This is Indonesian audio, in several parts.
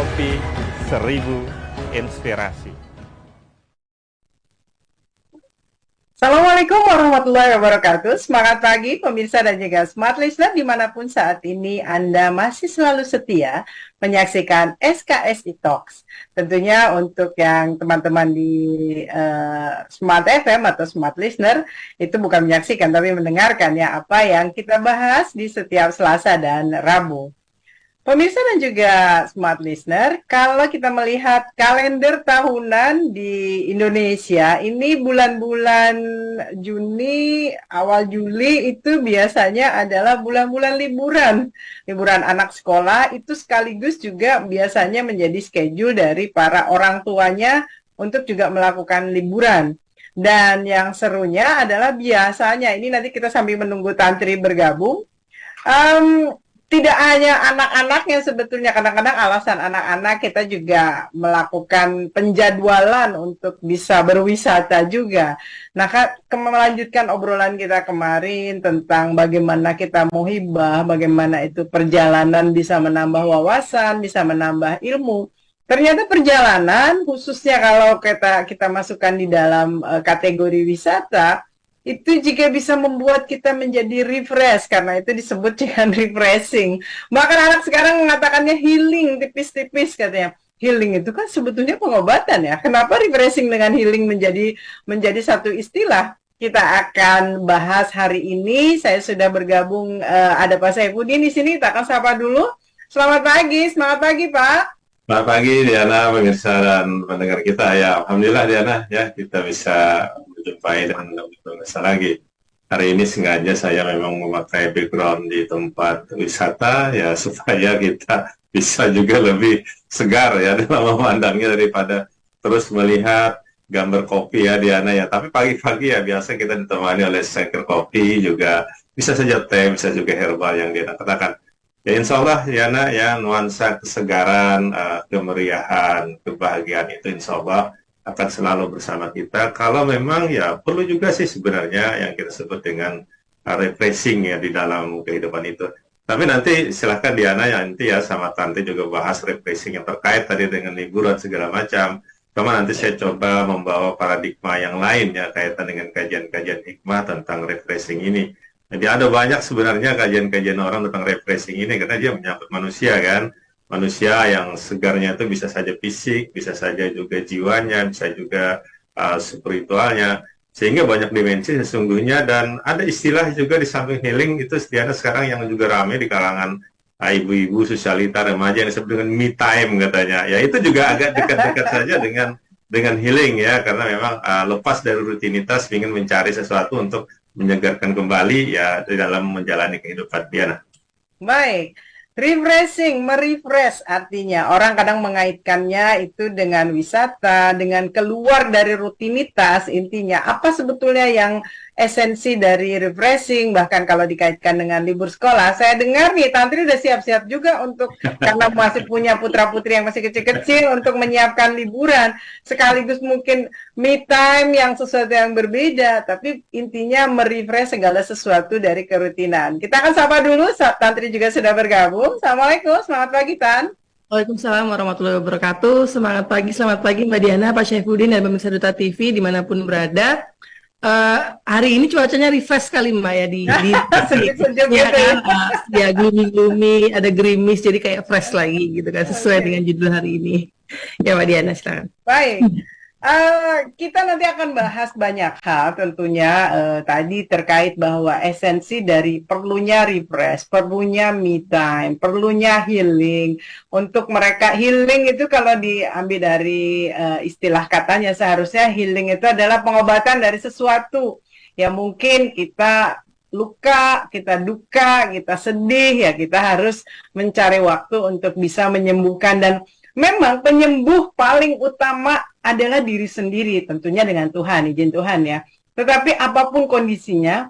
Kopi 1000 Inspirasi. Assalamualaikum warahmatullahi wabarakatuh. Semangat pagi pemirsa dan juga smart listener dimanapun saat ini Anda masih selalu setia menyaksikan SKSI Talks. Tentunya untuk yang teman-teman di Smart FM atau Smart Listener itu bukan menyaksikan tapi mendengarkan ya apa yang kita bahas di setiap Selasa dan Rabu. Pemirsa dan juga smart listener, kalau kita melihat kalender tahunan di Indonesia, ini bulan-bulan Juni, awal Juli itu biasanya adalah bulan-bulan liburan. Liburan anak sekolah itu sekaligus juga biasanya menjadi schedule dari para orang tuanya untuk juga melakukan liburan. Dan yang serunya adalah biasanya, ini nanti kita sambil menunggu Tantri bergabung, tidak hanya anak-anaknya sebetulnya, kadang-kadang alasan anak-anak kita juga melakukan penjadwalan untuk bisa berwisata juga. Nah, melanjutkan obrolan kita kemarin tentang bagaimana kita muhibah, bagaimana itu perjalanan bisa menambah wawasan, bisa menambah ilmu. Ternyata perjalanan, khususnya kalau kita masukkan di dalam kategori wisata, itu jika bisa membuat kita menjadi refresh, karena itu disebut dengan refreshing. Bahkan anak sekarang mengatakannya healing, tipis-tipis katanya. Healing itu kan sebetulnya pengobatan ya. Kenapa refreshing dengan healing menjadi satu istilah? Kita akan bahas hari ini. Saya sudah bergabung, ada Pak Saifuddin di sini. Kita akan sapa dulu. Selamat pagi, semangat pagi Pak. Selamat pagi Diana, pemirsa dan pendengar kita ya. Alhamdulillah Diana ya, kita bisa berjumpai dan pemirsa lagi. Hari ini sengaja saya memang memakai background di tempat wisata ya supaya kita bisa juga lebih segar ya dalam memandangnya daripada terus melihat gambar kopi ya Diana ya. Tapi pagi-pagi ya biasa kita ditemani oleh secangkir kopi, juga bisa saja teh, bisa juga herbal yang Diana katakan. Ya insya Allah Diana ya, nuansa kesegaran, kemeriahan, kebahagiaan itu insya Allah akan selalu bersama kita. Kalau memang ya perlu juga sih sebenarnya yang kita sebut dengan refreshing ya di dalam kehidupan itu. Tapi nanti silahkan Diana ya nanti ya sama Tante juga bahas refreshing yang terkait tadi dengan liburan segala macam. Cuma nanti saya coba membawa paradigma yang lain ya kaitan dengan kajian-kajian hikmah tentang refreshing ini. Jadi ada banyak sebenarnya kajian-kajian orang tentang refreshing ini karena dia menyangkut manusia kan. Manusia yang segarnya itu bisa saja fisik, bisa saja juga jiwanya, bisa juga spiritualnya. Sehingga banyak dimensi sesungguhnya, dan ada istilah juga di samping healing itu setiap sekarang yang juga ramai di kalangan ibu-ibu, sosialita, remaja yang disebut dengan me time katanya. Ya itu juga agak dekat-dekat saja dengan healing ya, karena memang lepas dari rutinitas ingin mencari sesuatu untuk menyegarkan kembali ya di dalam menjalani kehidupan Diana. Baik, refreshing, merefresh artinya orang kadang mengaitkannya itu dengan wisata, dengan keluar dari rutinitas. Intinya apa sebetulnya yang esensi dari refreshing, bahkan kalau dikaitkan dengan libur sekolah. Saya dengar nih Tantri udah siap-siap juga untuk karena masih punya putra-putri yang masih kecil-kecil untuk menyiapkan liburan, sekaligus mungkin me time yang sesuatu yang berbeda, tapi intinya merefresh segala sesuatu dari kerutinan. Kita akan sapa dulu, Tantri juga sudah bergabung. Assalamualaikum, selamat pagi Tan. Waalaikumsalam warahmatullahi wabarakatuh. Semangat pagi Mbak Diana, Pak Saifuddin, dan pemirsa Duta TV dimanapun berada. Hari ini cuacanya refresh sekali Mbak ya di sejuk-sejuk ya gitu kan, ya gloomy, ada gerimis, jadi kayak fresh lagi gitu kan, sesuai dengan judul hari ini. Ya Mbak Diana, silakan. Baik. Kita nanti akan bahas banyak hal tentunya tadi terkait bahwa esensi dari perlunya refresh, perlunya me time, perlunya healing. Untuk mereka healing itu kalau diambil dari istilah katanya seharusnya healing itu adalah pengobatan dari sesuatu yang mungkin kita luka, kita duka, kita sedih ya kita harus mencari waktu untuk bisa menyembuhkan. Dan memang penyembuh paling utama adalah diri sendiri, tentunya dengan Tuhan, izin Tuhan ya. Tetapi apapun kondisinya,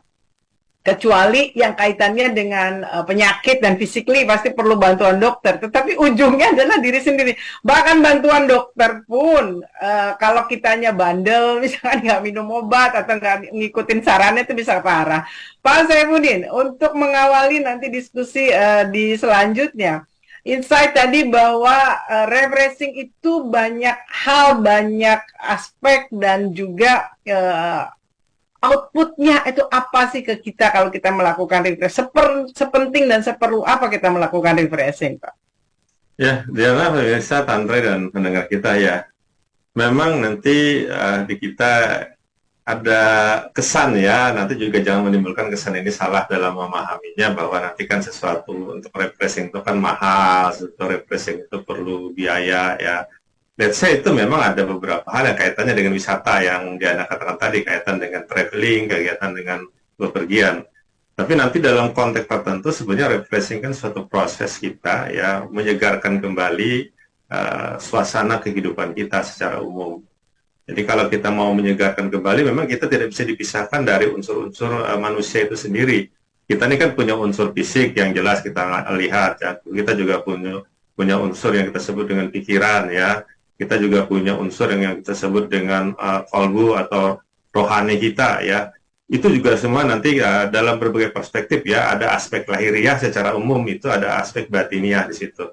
kecuali yang kaitannya dengan penyakit dan physically pasti perlu bantuan dokter. Tetapi ujungnya adalah diri sendiri. Bahkan bantuan dokter pun, kalau kitanya bandel, misalkan nggak minum obat atau nggak ngikutin sarannya itu bisa parah. Pak Saifuddin, untuk mengawali nanti diskusi di selanjutnya, insight tadi bahwa refreshing itu banyak hal, banyak aspek, dan juga outputnya itu apa sih ke kita kalau kita melakukan refresh? Sepenting dan seperlu apa kita melakukan refreshing, Pak? Ya, Diana, pemirsa, Tantre, dan pendengar kita ya. Memang nanti di kita ada kesan ya, nanti juga jangan menimbulkan kesan ini salah dalam memahaminya, bahwa nanti kan sesuatu untuk refreshing itu kan mahal, sesuatu refreshing itu perlu biaya ya. Let's say itu memang ada beberapa hal yang kaitannya dengan wisata yang Diana katakan tadi, kaitan dengan traveling, kegiatan dengan bepergian. Tapi nanti dalam konteks tertentu sebenarnya refreshing kan suatu proses kita ya, menyegarkan kembali suasana kehidupan kita secara umum. Jadi kalau kita mau menyegarkan kembali, memang kita tidak bisa dipisahkan dari unsur-unsur manusia itu sendiri. Kita ini kan punya unsur fisik yang jelas kita lihat ya. Kita juga punya unsur yang kita sebut dengan pikiran ya. Kita juga punya unsur yang kita sebut dengan kolbu atau rohani kita ya. Itu juga semua nanti dalam berbagai perspektif ya. Ada aspek lahiriah secara umum, itu ada aspek batiniah di situ.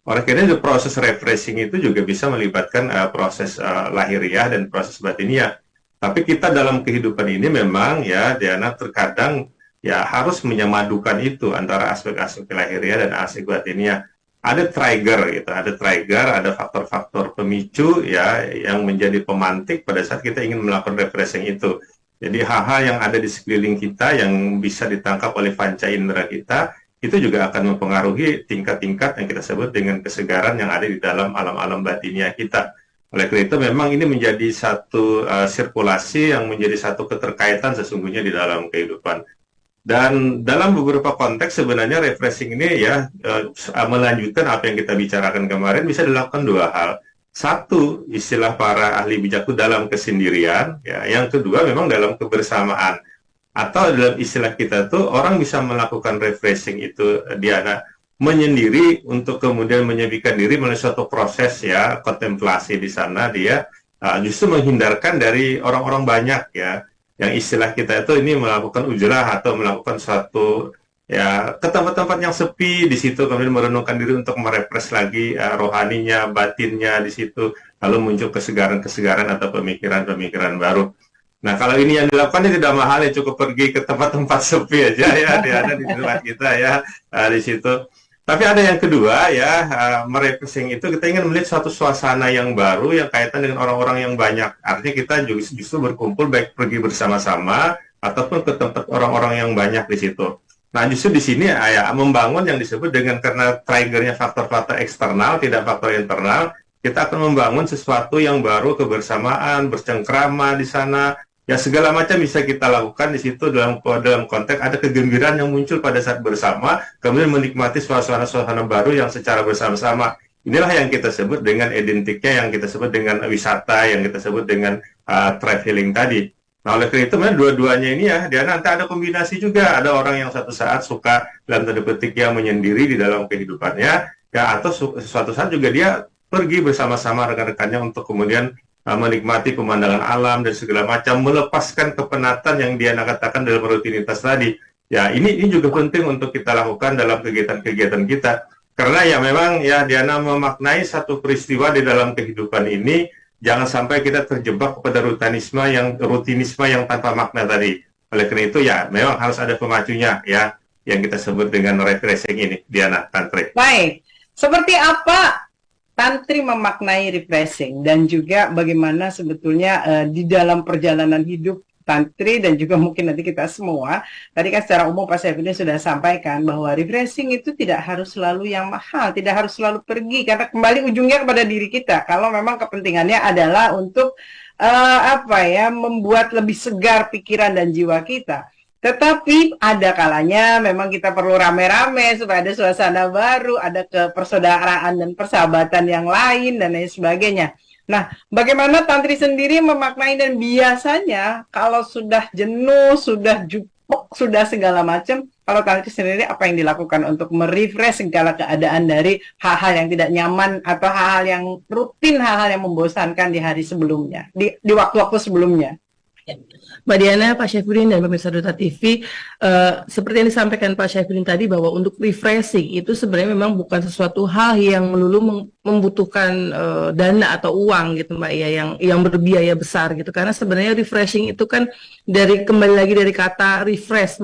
Oleh karena proses refreshing itu juga bisa melibatkan proses lahiriah dan proses batiniah. Tapi kita dalam kehidupan ini memang ya, Diana, terkadang ya harus menyamadukan itu antara aspek-aspek lahiriah dan aspek batiniah. Ada trigger gitu, ada faktor-faktor pemicu ya yang menjadi pemantik pada saat kita ingin melakukan refreshing itu. Jadi hal-hal yang ada di sekeliling kita yang bisa ditangkap oleh panca indera kita, itu juga akan mempengaruhi tingkat-tingkat yang kita sebut dengan kesegaran yang ada di dalam alam-alam batiniah kita. Oleh karena itu memang ini menjadi satu sirkulasi yang menjadi satu keterkaitan sesungguhnya di dalam kehidupan. Dan dalam beberapa konteks sebenarnya refreshing ini ya melanjutkan apa yang kita bicarakan kemarin bisa dilakukan dua hal. Satu, istilah para ahli bijakku dalam kesendirian, ya. Yang kedua memang dalam kebersamaan. Atau dalam istilah kita tuh orang bisa melakukan refreshing itu Diana menyendiri untuk kemudian menyebikan diri melalui suatu proses ya kontemplasi di sana dia justru menghindarkan dari orang-orang banyak ya, yang istilah kita itu ini melakukan ujrah atau melakukan suatu ya ke tempat-tempat yang sepi di situ, kemudian merenungkan diri untuk merefresh lagi rohaninya, batinnya di situ, lalu muncul kesegaran-kesegaran atau pemikiran-pemikiran baru. Nah, kalau ini yang dilakukan tidak mahal ya, cukup pergi ke tempat-tempat sepi aja ya, ada di tempat kita ya di situ. Tapi ada yang kedua ya, merefreshing itu kita ingin melihat suatu suasana yang baru yang kaitan dengan orang-orang yang banyak. Artinya kita justru berkumpul baik pergi bersama-sama ataupun ke tempat orang-orang yang banyak di situ. Nah, justru di sini ya membangun yang disebut dengan karena triggernya faktor-faktor eksternal, tidak faktor internal, kita akan membangun sesuatu yang baru, kebersamaan, bercengkrama di sana. Ya segala macam bisa kita lakukan di situ dalam konteks ada kegembiraan yang muncul pada saat bersama, kemudian menikmati suasana-suasana baru yang secara bersama-sama. Inilah yang kita sebut dengan identiknya, yang kita sebut dengan wisata, yang kita sebut dengan traveling tadi. Nah, oleh karena itu dua-duanya ini ya, dia nanti ada kombinasi juga. Ada orang yang suatu saat suka dalam tanda petik yang menyendiri di dalam kehidupannya, ya atau suatu saat juga dia pergi bersama-sama rekan-rekannya untuk kemudian menikmati pemandangan alam dan segala macam, melepaskan kepenatan yang dia katakan dalam rutinitas tadi. Ya, ini juga penting untuk kita lakukan dalam kegiatan-kegiatan kita. Karena ya memang ya Diana memaknai satu peristiwa di dalam kehidupan ini, jangan sampai kita terjebak kepada rutinisme yang tanpa makna tadi. Oleh karena itu ya memang harus ada pemacunya ya, yang kita sebut dengan refreshing ini, Diana, Tantre. Baik, seperti apa Tantri memaknai refreshing dan juga bagaimana sebetulnya di dalam perjalanan hidup Tantri dan juga mungkin nanti kita semua, tadi kan secara umum Pak Syaifudin sudah sampaikan bahwa refreshing itu tidak harus selalu yang mahal, tidak harus selalu pergi, karena kembali ujungnya kepada diri kita. Kalau memang kepentingannya adalah untuk membuat lebih segar pikiran dan jiwa kita. Tetapi ada kalanya memang kita perlu rame-rame supaya ada suasana baru, ada kepersaudaraan dan persahabatan yang lain dan lain sebagainya. Nah, bagaimana Tantri sendiri memaknai, dan biasanya kalau sudah jenuh, sudah jupuk, sudah segala macam, kalau Tantri sendiri apa yang dilakukan untuk merefresh segala keadaan dari hal-hal yang tidak nyaman atau hal-hal yang rutin, hal-hal yang membosankan di hari sebelumnya, di waktu-waktu sebelumnya? Mbak Diana, Pak Syafruddin, dan pemirsa Duta TV, seperti yang disampaikan Pak Syafruddin tadi bahwa untuk refreshing itu sebenarnya memang bukan sesuatu hal yang melulu membutuhkan dana atau uang gitu Mbak ya, yang berbiaya besar gitu. Karena sebenarnya refreshing itu kan kembali lagi dari kata refresh,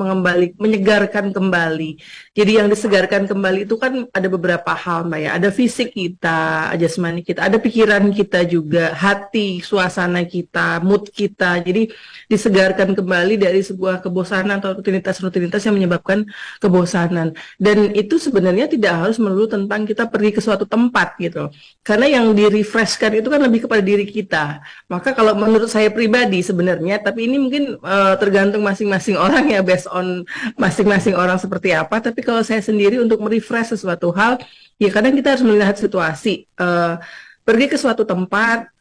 menyegarkan kembali. Jadi yang disegarkan kembali itu kan ada beberapa hal Mbak ya, ada fisik kita, jasmani kita, ada pikiran kita juga, hati, suasana kita, mood kita. Jadi disegarkan kembali dari sebuah kebosanan atau rutinitas-rutinitas yang menyebabkan kebosanan. Dan itu sebenarnya tidak harus melulu tentang kita pergi ke suatu tempat gitu. Karena yang di-refreshkan itu kan lebih kepada diri kita. Maka kalau menurut saya pribadi sebenarnya, tapi ini mungkin tergantung masing-masing orang ya, based on masing-masing orang seperti apa. Tapi kalau saya sendiri untuk merefresh sesuatu hal, ya kadang kita harus melihat situasi. Pergi ke suatu tempat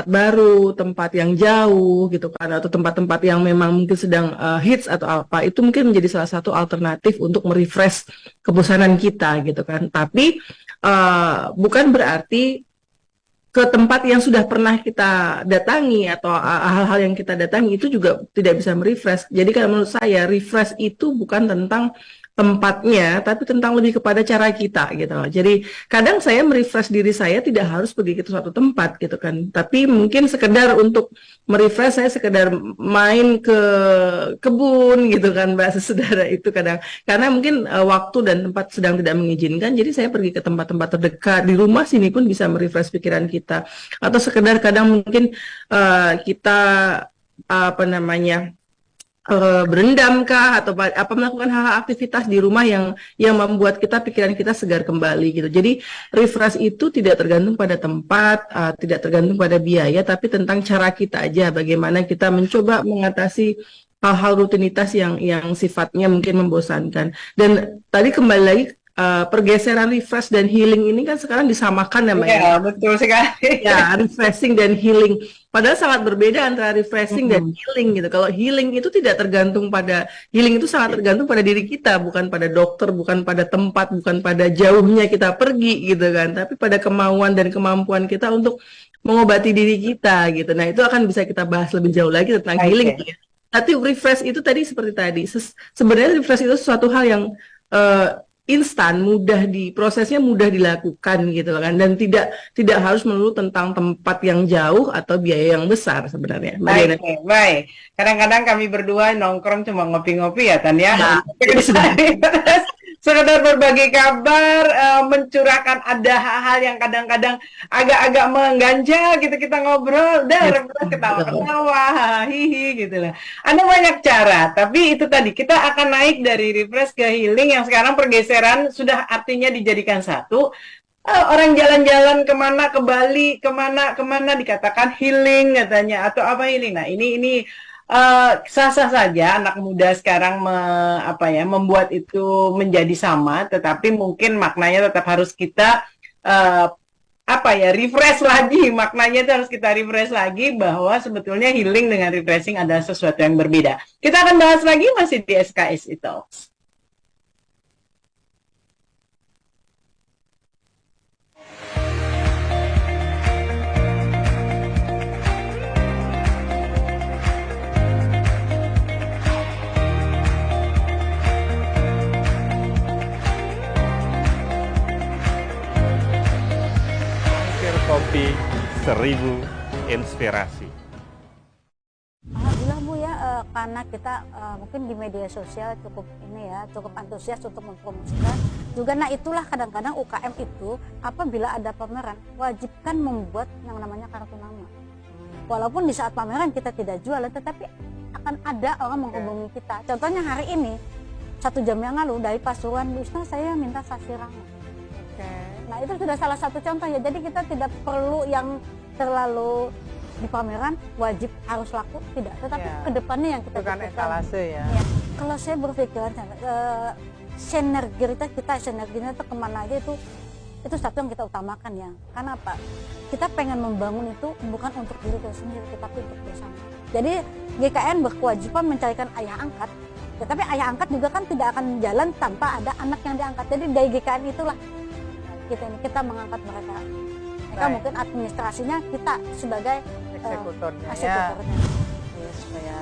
baru, tempat yang jauh gitu kan, atau tempat-tempat yang memang mungkin sedang hits atau apa, itu mungkin menjadi salah satu alternatif untuk merefresh kebosanan kita gitu kan. Tapi bukan berarti ke tempat yang sudah pernah kita datangi atau hal-hal yang kita datangi itu juga tidak bisa merefresh. Jadi kalau menurut saya refresh itu bukan tentang tempatnya, tapi tentang lebih kepada cara kita gitu loh. Jadi kadang saya merefresh diri saya tidak harus pergi ke suatu tempat gitu kan, tapi mungkin sekedar untuk merefresh saya sekedar main ke kebun gitu kan bahasa saudara itu kadang, karena mungkin waktu dan tempat sedang tidak mengizinkan, jadi saya pergi ke tempat-tempat terdekat di rumah sini pun bisa merefresh pikiran kita, atau sekedar kadang mungkin kita apa namanya berendam kah atau melakukan hal-hal aktivitas di rumah yang membuat pikiran kita segar kembali gitu. Jadi refresh itu tidak tergantung pada tempat, tidak tergantung pada biaya, tapi tentang cara kita aja, bagaimana kita mencoba mengatasi hal-hal rutinitas yang sifatnya mungkin membosankan. Dan tadi kembali lagi pergeseran refresh dan healing ini kan sekarang disamakan namanya. Ya, betul sekali. Ya, refreshing dan healing. Padahal sangat berbeda antara refreshing dan healing gitu. Kalau healing itu tidak tergantung pada, healing itu sangat tergantung pada diri kita, bukan pada dokter, bukan pada tempat, bukan pada jauhnya kita pergi gitu kan, tapi pada kemauan dan kemampuan kita untuk mengobati diri kita gitu. Nah, itu akan bisa kita bahas lebih jauh lagi tentang healing. Tapi refresh itu tadi seperti tadi. Sebenarnya refresh itu sesuatu hal yang instan, prosesnya mudah dilakukan gitu kan, dan tidak harus melulu tentang tempat yang jauh atau biaya yang besar sebenarnya. Baik. Kadang-kadang kami berdua nongkrong cuma ngopi-ngopi ya Tan ya. Sekedar berbagi kabar, mencurahkan ada hal-hal yang kadang-kadang agak-agak mengganjal gitu, kita ngobrol, udah ketawa-ketawa, hihi gitu lah. Ada banyak cara, tapi itu tadi kita akan naik dari refresh ke healing yang sekarang pergeseran sudah artinya dijadikan satu. Orang jalan-jalan kemana, ke Bali, kemana dikatakan healing katanya, atau apa healing. Nah ini sah-sah saja anak muda sekarang membuat itu menjadi sama, tetapi mungkin maknanya tetap harus kita refresh lagi, maknanya itu harus kita refresh lagi, bahwa sebetulnya healing dengan refreshing adalah sesuatu yang berbeda. Kita akan bahas lagi masih di SKSI Talks. Kopi 1000 inspirasi. Alhamdulillah Bu ya, karena kita mungkin di media sosial cukup antusias untuk mempromosikan juga. Nah itulah kadang-kadang UKM itu apabila ada pameran wajibkan membuat yang namanya kartu nama. Walaupun di saat pameran kita tidak jualan, tetapi akan ada orang menghubungi kita. Contohnya hari ini 1 jam yang lalu dari Pasuruan, Bu Isna saya minta sasirangan. Nah itu sudah salah satu contoh ya. Jadi kita tidak perlu yang terlalu di pameran wajib harus laku, tidak. Tetapi kedepannya yang kita bukan etalase ya. Kalau saya berpikiran sinergitas sinerginya itu kemana aja, itu satu yang kita utamakan ya. Karena apa? Kita pengen membangun itu bukan untuk diri kita sendiri, tetapi untuk bersama. Jadi GKN berkewajiban mencarikan ayah angkat. Tetapi ayah angkat juga kan tidak akan jalan tanpa ada anak yang diangkat. Jadi dari GKN itulah kita mengangkat mereka. Mereka mungkin administrasinya, kita sebagai eksekutornya. supaya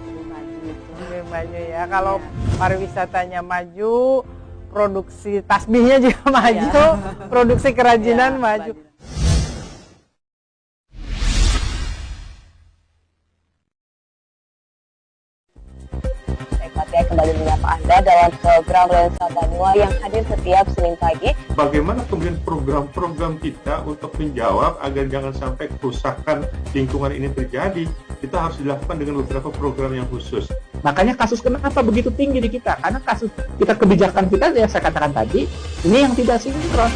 lebih maju gitu. Lebih maju ya. Kalau Iya. pariwisatanya maju, produksi tasbihnya juga maju, produksi kerajinan Iya, maju. Hebat ya, kembali menyapa Anda dalam program Lensa Banua yang hadir setiap Senin pagi. Bagaimana kemudian program-program kita untuk menjawab agar jangan sampai kerusakan lingkungan ini terjadi? Kita harus dilakukan dengan beberapa program yang khusus. Makanya kasus kenapa begitu tinggi di kita? Karena kasus kita, kebijakan kita yang saya katakan tadi, ini yang tidak sinkron.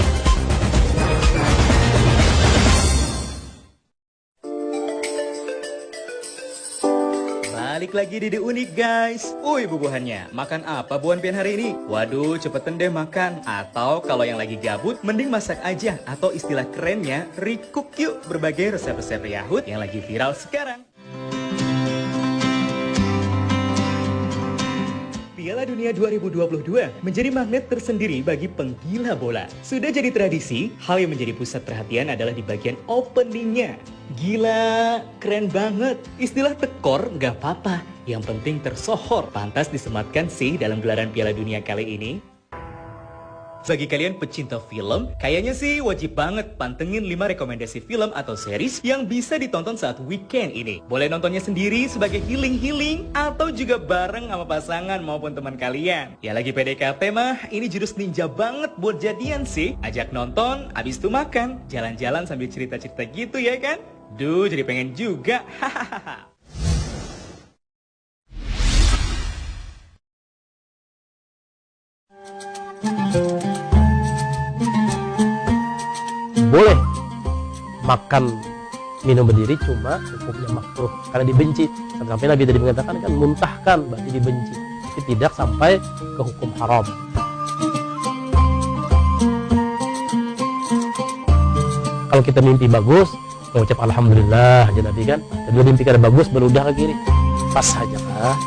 Balik lagi di The Unik guys. Uy bubuhannya, makan apa buan pian hari ini? Waduh cepetan deh makan. Atau kalau yang lagi gabut, mending masak aja. Atau istilah kerennya, recook yuk. Berbagai resep-resep Yahud yang lagi viral sekarang. Piala Dunia 2022 menjadi magnet tersendiri bagi penggila bola. Sudah jadi tradisi, hal yang menjadi pusat perhatian adalah di bagian openingnya. Gila, keren banget. Istilah tekor nggak apa-apa, yang penting tersohor. Pantas disematkan sih dalam gelaran Piala Dunia kali ini. Bagi kalian pecinta film, kayaknya sih wajib banget pantengin 5 rekomendasi film atau series yang bisa ditonton saat weekend ini. Boleh nontonnya sendiri sebagai healing-healing atau juga bareng sama pasangan maupun teman kalian. Ya lagi PDKT mah, ini jurus ninja banget buat jadian sih. Ajak nonton, abis itu makan, jalan-jalan sambil cerita-cerita gitu ya kan? Duh, jadi pengen juga. Hahaha. Boleh makan minum berdiri, cuma hukumnya makruh karena dibenci. Sampai Nabi tadi mengatakan kan muntahkan berarti dibenci, tapi tidak sampai ke hukum haram. Kalau kita mimpi bagus, kita ucap alhamdulillah aja Nabi kan. Kedua mimpi kada bagus berudah ke kiri, pas saja kah?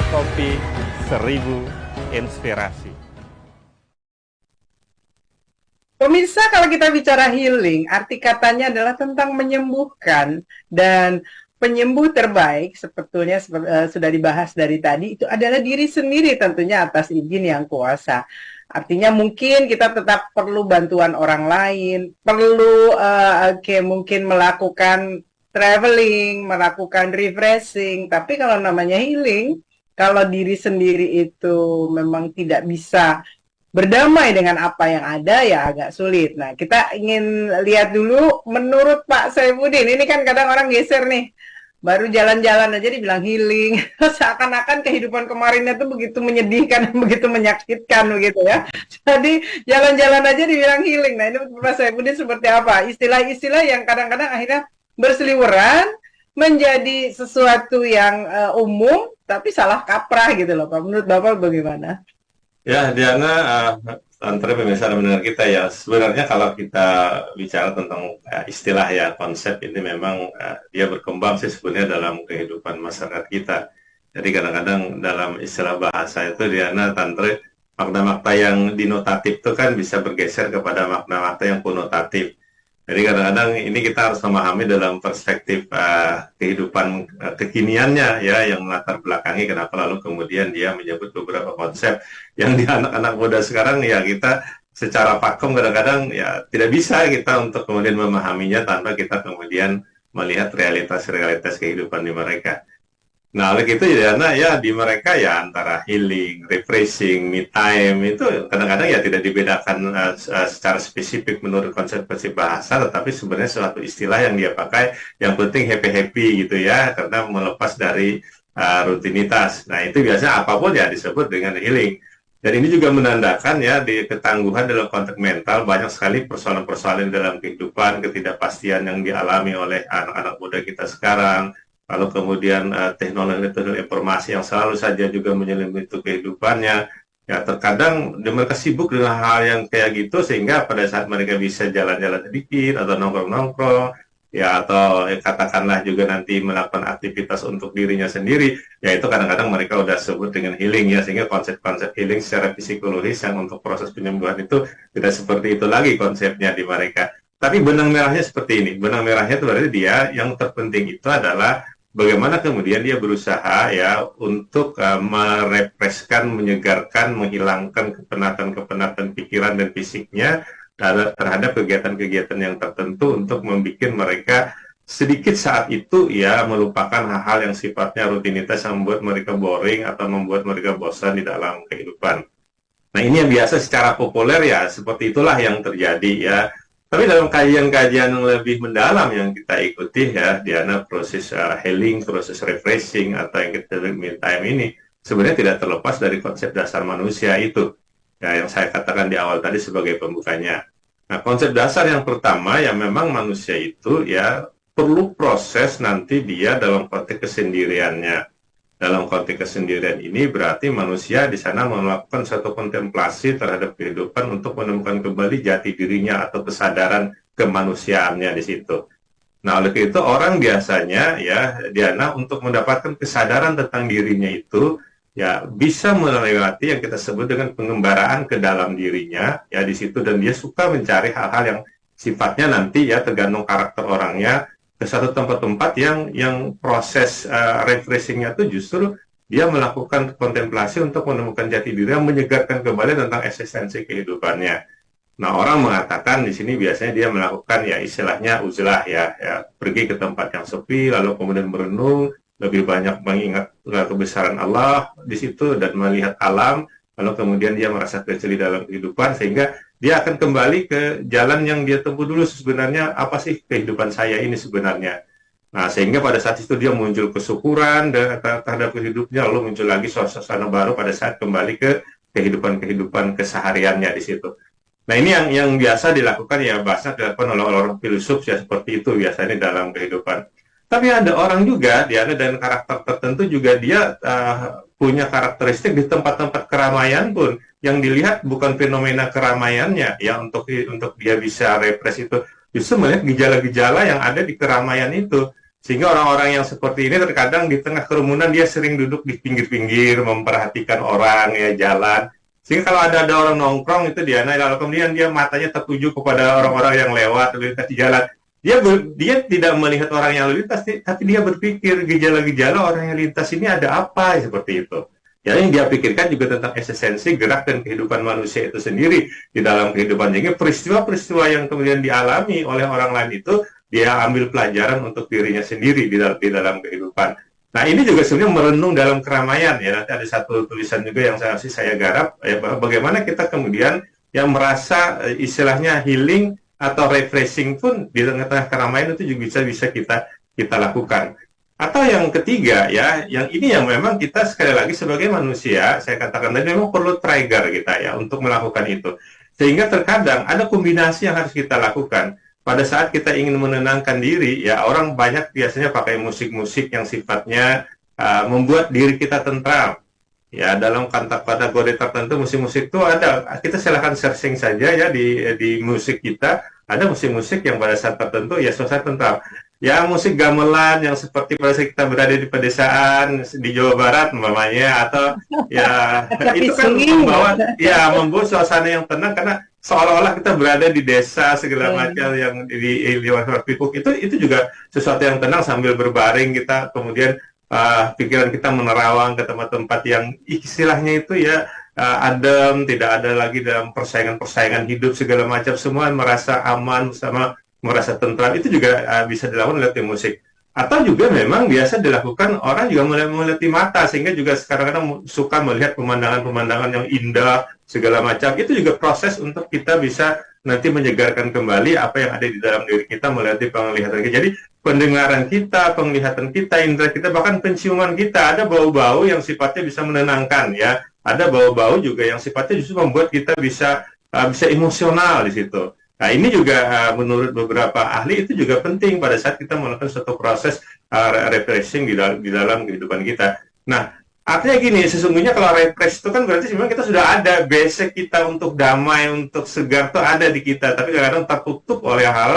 Kopi 1000 inspirasi. Pemirsa, kalau kita bicara healing, arti katanya adalah tentang menyembuhkan, dan penyembuh terbaik sebetulnya sudah dibahas dari tadi, itu adalah diri sendiri tentunya atas izin yang kuasa. Artinya mungkin kita tetap perlu bantuan orang lain, perlu mungkin melakukan traveling, melakukan refreshing, tapi kalau namanya healing, kalau diri sendiri itu memang tidak bisa berdamai dengan apa yang ada, ya agak sulit. Nah, kita ingin lihat dulu menurut Pak Saifuddin, ini kan kadang orang geser nih, baru jalan-jalan aja dibilang healing, seakan-akan kehidupan kemarinnya tuh begitu menyedihkan, begitu menyakitkan begitu ya. Jadi jalan-jalan aja dibilang healing. Nah, ini Pak Saifuddin seperti apa? Istilah-istilah yang kadang-kadang akhirnya berseliweran menjadi sesuatu yang umum, tapi salah kaprah gitu loh Pak. Menurut Bapak bagaimana? Ya, Diana, antara pemirsa dan mendengar kita ya, sebenarnya kalau kita bicara tentang istilah ya, konsep ini memang dia berkembang sih sebenarnya dalam kehidupan masyarakat kita. Jadi kadang-kadang dalam istilah bahasa itu, Diana, Tantre, makna-makna yang dinotatif itu kan bisa bergeser kepada makna-makna yang konotatif. Jadi kadang-kadang ini kita harus memahami dalam perspektif kehidupan kekiniannya ya, yang latar belakangi kenapa lalu kemudian dia menyebut beberapa konsep yang di anak-anak muda sekarang ya kita secara pakem kadang-kadang ya tidak bisa kita untuk kemudian memahaminya tanpa kita kemudian melihat realitas-realitas kehidupan di mereka. Nah, oleh itu ya di mereka ya antara healing, refreshing, me time itu kadang-kadang ya tidak dibedakan secara spesifik menurut konsep-konsep bahasa, tetapi sebenarnya suatu istilah yang dia pakai, yang penting happy-happy gitu ya, karena melepas dari rutinitas. Nah, itu biasanya apapun ya disebut dengan healing. Dan ini juga menandakan ya di ketangguhan dalam konteks mental, banyak sekali persoalan-persoalan dalam kehidupan, ketidakpastian yang dialami oleh anak-anak muda kita sekarang. Lalu kemudian teknologi informasi yang selalu saja juga menyelimuti kehidupannya, Ya, terkadang mereka sibuk dengan hal yang kayak gitu sehingga pada saat mereka bisa jalan-jalan sedikit atau nongkrong-nongkrong, ya atau katakanlah juga nanti melakukan aktivitas untuk dirinya sendiri, ya itu kadang-kadang mereka udah sebut dengan healing ya, sehingga konsep-konsep healing secara psikologis yang untuk proses penyembuhan itu tidak seperti itu lagi konsepnya di mereka. Tapi benang merahnya seperti ini, benang merahnya itu berarti dia yang terpenting itu adalah bagaimana kemudian dia berusaha ya untuk merepreskan, menyegarkan, menghilangkan kepenatan-kepenatan pikiran dan fisiknya terhadap kegiatan-kegiatan yang tertentu untuk membuat mereka sedikit saat itu ya melupakan hal-hal yang sifatnya rutinitas yang membuat mereka boring atau membuat mereka bosan di dalam kehidupan. Nah ini yang biasa secara populer ya seperti itulah yang terjadi ya. Tapi dalam kajian-kajian yang lebih mendalam yang kita ikuti ya, Diana, proses healing, proses refreshing atau yang kita sebut me time ini sebenarnya tidak terlepas dari konsep dasar manusia itu. Ya, yang saya katakan di awal tadi sebagai pembukanya. Nah, konsep dasar yang pertama ya memang manusia itu ya perlu proses nanti dia dalam konteks kesendiriannya. Dalam konteks kesendirian ini berarti manusia di sana melakukan suatu kontemplasi terhadap kehidupan untuk menemukan kembali jati dirinya atau kesadaran kemanusiaannya di situ. Nah, oleh itu orang biasanya ya Diana untuk mendapatkan kesadaran tentang dirinya itu ya bisa melewati yang kita sebut dengan pengembaraan ke dalam dirinya ya di situ, dan dia suka mencari hal-hal yang sifatnya nanti ya tergantung karakter orangnya ke satu tempat-tempat yang proses refreshingnya itu justru dia melakukan kontemplasi untuk menemukan jati diri yang menyegarkan kembali tentang eksistensi kehidupannya. Nah, orang mengatakan di sini biasanya dia melakukan ya istilahnya uzlah ya pergi ke tempat yang sepi lalu kemudian merenung, lebih banyak mengingat kebesaran Allah di situ dan melihat alam, lalu kemudian dia merasa kecil di dalam kehidupan sehingga dia akan kembali ke jalan yang dia tempuh dulu sebenarnya, apa sih kehidupan saya ini sebenarnya. Nah, sehingga pada saat itu dia muncul kesyukuran terhadap hidupnya, lalu muncul lagi suasana baru pada saat kembali ke kehidupan kesehariannya di situ. Nah, ini yang biasa dilakukan ya, bahasa dilakukan oleh orang filsuf ya seperti itu biasanya dalam kehidupan. Tapi ada orang juga, dia dan karakter tertentu juga dia punya karakteristik di tempat-tempat keramaian pun yang dilihat bukan fenomena keramaiannya ya untuk dia bisa repres itu, justru melihat gejala-gejala yang ada di keramaian itu, sehingga orang-orang yang seperti ini terkadang di tengah kerumunan dia sering duduk di pinggir-pinggir memperhatikan orang ya jalan, sehingga kalau ada orang nongkrong itu dia lalu kemudian dia matanya tertuju kepada orang-orang yang lewat lintas di jalan, dia tidak melihat orang yang lintas tapi dia berpikir gejala-gejala orang yang lintas ini ada apa seperti itu. Ya, yang dia pikirkan juga tentang eksistensi, gerak, dan kehidupan manusia itu sendiri di dalam kehidupan. Jadi peristiwa-peristiwa yang kemudian dialami oleh orang lain itu, dia ambil pelajaran untuk dirinya sendiri di dalam kehidupan. Nah, ini juga sebenarnya merenung dalam keramaian. Ya, nanti ada satu tulisan juga yang saya garap, ya, bagaimana kita kemudian yang merasa istilahnya healing atau refreshing pun di tengah-tengah keramaian itu juga bisa kita lakukan. Atau yang ketiga ya, yang ini yang memang kita sekali lagi sebagai manusia, saya katakan tadi memang perlu trigger kita ya untuk melakukan itu. Sehingga terkadang ada kombinasi yang harus kita lakukan. Pada saat kita ingin menenangkan diri, ya orang banyak biasanya pakai musik-musik yang sifatnya membuat diri kita tentram. Ya, dalam kategori tertentu musik-musik itu ada, kita silahkan searching saja ya di musik kita, ada musik-musik yang pada saat tertentu ya suasana tentram. Ya, musik gamelan yang seperti pada saat kita berada di pedesaan di Jawa Barat umpamanya, atau ya itu kan membuat suasana yang tenang karena seolah-olah kita berada di desa segala macam yang di luar pikuk itu juga sesuatu yang tenang sambil berbaring kita kemudian pikiran kita menerawang ke tempat-tempat yang istilahnya itu ya adem, tidak ada lagi dalam persaingan hidup segala macam, semua merasa aman sama merasa tentram. Itu juga bisa dilakukan oleh musik. Atau juga memang biasa dilakukan orang juga melihat mata, sehingga juga sekarang-kadang suka melihat pemandangan-pemandangan yang indah segala macam. Itu juga proses untuk kita bisa nanti menyegarkan kembali apa yang ada di dalam diri kita melalui penglihatan kita. Jadi pendengaran kita, penglihatan kita, indera kita, bahkan penciuman kita, ada bau-bau yang sifatnya bisa menenangkan ya. Ada bau-bau juga yang sifatnya justru membuat kita bisa emosional di situ. Nah, ini juga menurut beberapa ahli itu juga penting pada saat kita melakukan suatu proses refreshing di dalam kehidupan kita. Nah, Artinya gini, sesungguhnya kalau refresh itu kan berarti sebenarnya kita sudah ada basic kita untuk damai, untuk segar tuh ada di kita, tapi kadang-kadang tertutup oleh hal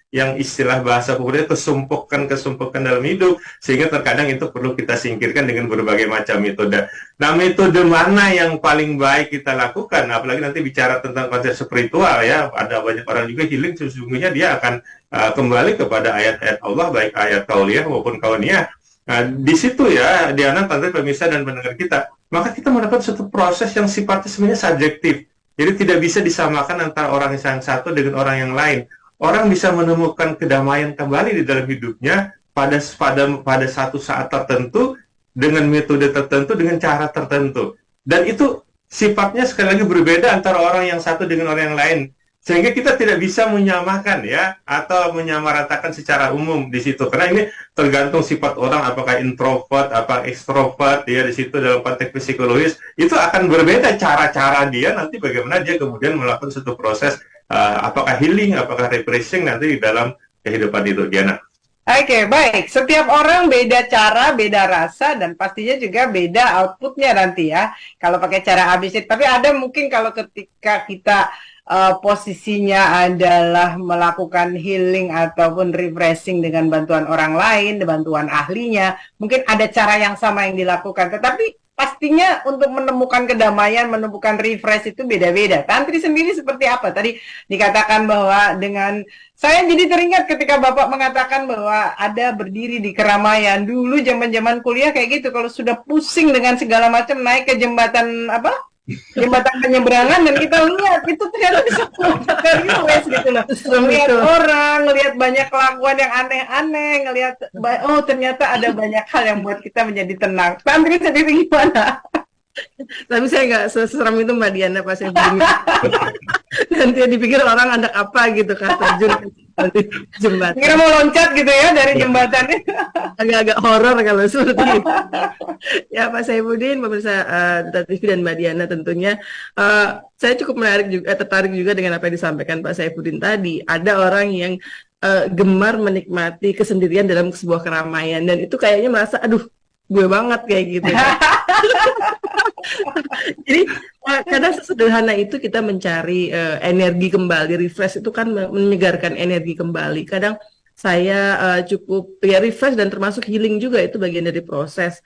yang istilah bahasa populer kesumpukan dalam hidup, sehingga terkadang itu perlu kita singkirkan dengan berbagai macam metode. Nah, metode mana yang paling baik kita lakukan? Apalagi nanti bicara tentang konsep spiritual ya, ada banyak orang juga healing, sesungguhnya dia akan kembali kepada ayat-ayat Allah, baik ayat kauliyah maupun kauniyah. Nah, di situ ya, Diana, Tante, pemirsa dan pendengar kita, maka kita mendapat suatu proses yang sifatnya sebenarnya subjektif. Jadi tidak bisa disamakan antara orang yang satu dengan orang yang lain. Orang bisa menemukan kedamaian kembali di dalam hidupnya pada satu saat tertentu, dengan metode tertentu, dengan cara tertentu. Dan itu sifatnya sekali lagi berbeda antara orang yang satu dengan orang yang lain. Sehingga kita tidak bisa menyamakan ya, atau menyamaratakan secara umum di situ. Karena ini tergantung sifat orang, apakah introvert, apakah ekstrovert, ya di situ dalam konteks psikologis, itu akan berbeda cara-cara dia nanti bagaimana dia kemudian melakukan suatu proses, apakah healing, apakah refreshing nanti di dalam kehidupan itu, Diana. Oke, baik. Setiap orang beda cara, beda rasa, dan pastinya juga beda outputnya nanti ya. Kalau pakai cara ABC, tapi ada mungkin kalau ketika kita posisinya adalah melakukan healing ataupun refreshing dengan bantuan orang lain, bantuan ahlinya, mungkin ada cara yang sama yang dilakukan, tetapi pastinya untuk menemukan kedamaian, menemukan refresh itu beda-beda. Tantri sendiri seperti apa? Tadi dikatakan bahwa dengan, saya jadi teringat ketika Bapak mengatakan bahwa ada berdiri di keramaian. Dulu zaman-zaman kuliah kayak gitu, kalau sudah pusing dengan segala macam, naik ke jembatan jembatan penyeberangan dan kita lihat itu ternyata bisa refresh gitu loh. Ngelihat orang, ngelihat banyak kelakuan yang aneh-aneh, ngelihat ternyata ada banyak hal yang buat kita menjadi tenang. Tantri sendiri gimana? Tapi saya nggak seseram itu Mbak Diana pas saya begini. Nanti dipikir orang anak apa gitu kan, terjun ke jembatan. Kira mau loncat gitu ya dari jembatannya. Agak-agak horor kalau seperti itu. Ya Pak Saifuddin, pemirsa TV dan Mbak Diana tentunya, saya cukup tertarik juga dengan apa yang disampaikan Pak Saifuddin tadi. Ada orang yang gemar menikmati kesendirian dalam sebuah keramaian, dan itu kayaknya merasa, aduh, gue banget kayak gitu. Jadi kadang sesederhana itu kita mencari energi kembali, refresh itu kan menyegarkan energi kembali. Kadang saya cukup ya refresh dan termasuk healing juga, itu bagian dari proses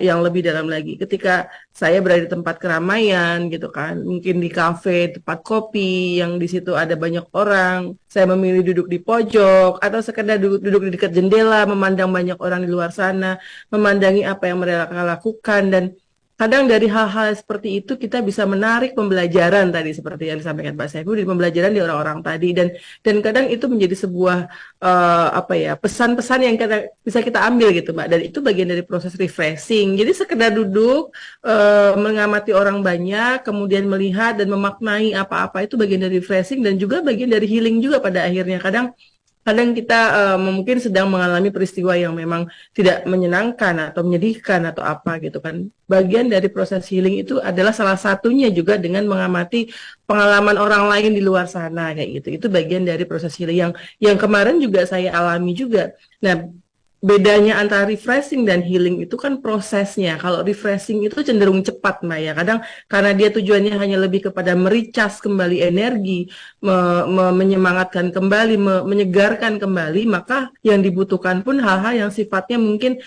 yang lebih dalam lagi. Ketika saya berada di tempat keramaian gitu kan, mungkin di kafe, tempat kopi yang di situ ada banyak orang, saya memilih duduk di pojok atau sekedar duduk di dekat jendela, memandang banyak orang di luar sana, memandangi apa yang mereka lakukan. Dan kadang dari hal-hal seperti itu kita bisa menarik pembelajaran tadi seperti yang disampaikan Pak Saifuddin, pembelajaran di orang-orang tadi, dan kadang itu menjadi sebuah pesan-pesan yang bisa kita ambil gitu Mbak, dan itu bagian dari proses refreshing. Jadi sekedar duduk mengamati orang banyak, kemudian melihat dan memaknai apa-apa, itu bagian dari refreshing dan juga bagian dari healing juga pada akhirnya. Kadang kita mungkin sedang mengalami peristiwa yang memang tidak menyenangkan atau menyedihkan atau apa gitu kan. Bagian dari proses healing itu adalah salah satunya juga dengan mengamati pengalaman orang lain di luar sana kayak gitu. Itu bagian dari proses healing yang kemarin juga saya alami juga. Nah, bedanya antara refreshing dan healing itu kan prosesnya. Kalau refreshing itu cenderung cepat, Mbak ya. Kadang karena dia tujuannya hanya lebih kepada mericas kembali energi, menyemangatkan kembali, menyegarkan kembali, maka yang dibutuhkan pun hal-hal yang sifatnya mungkin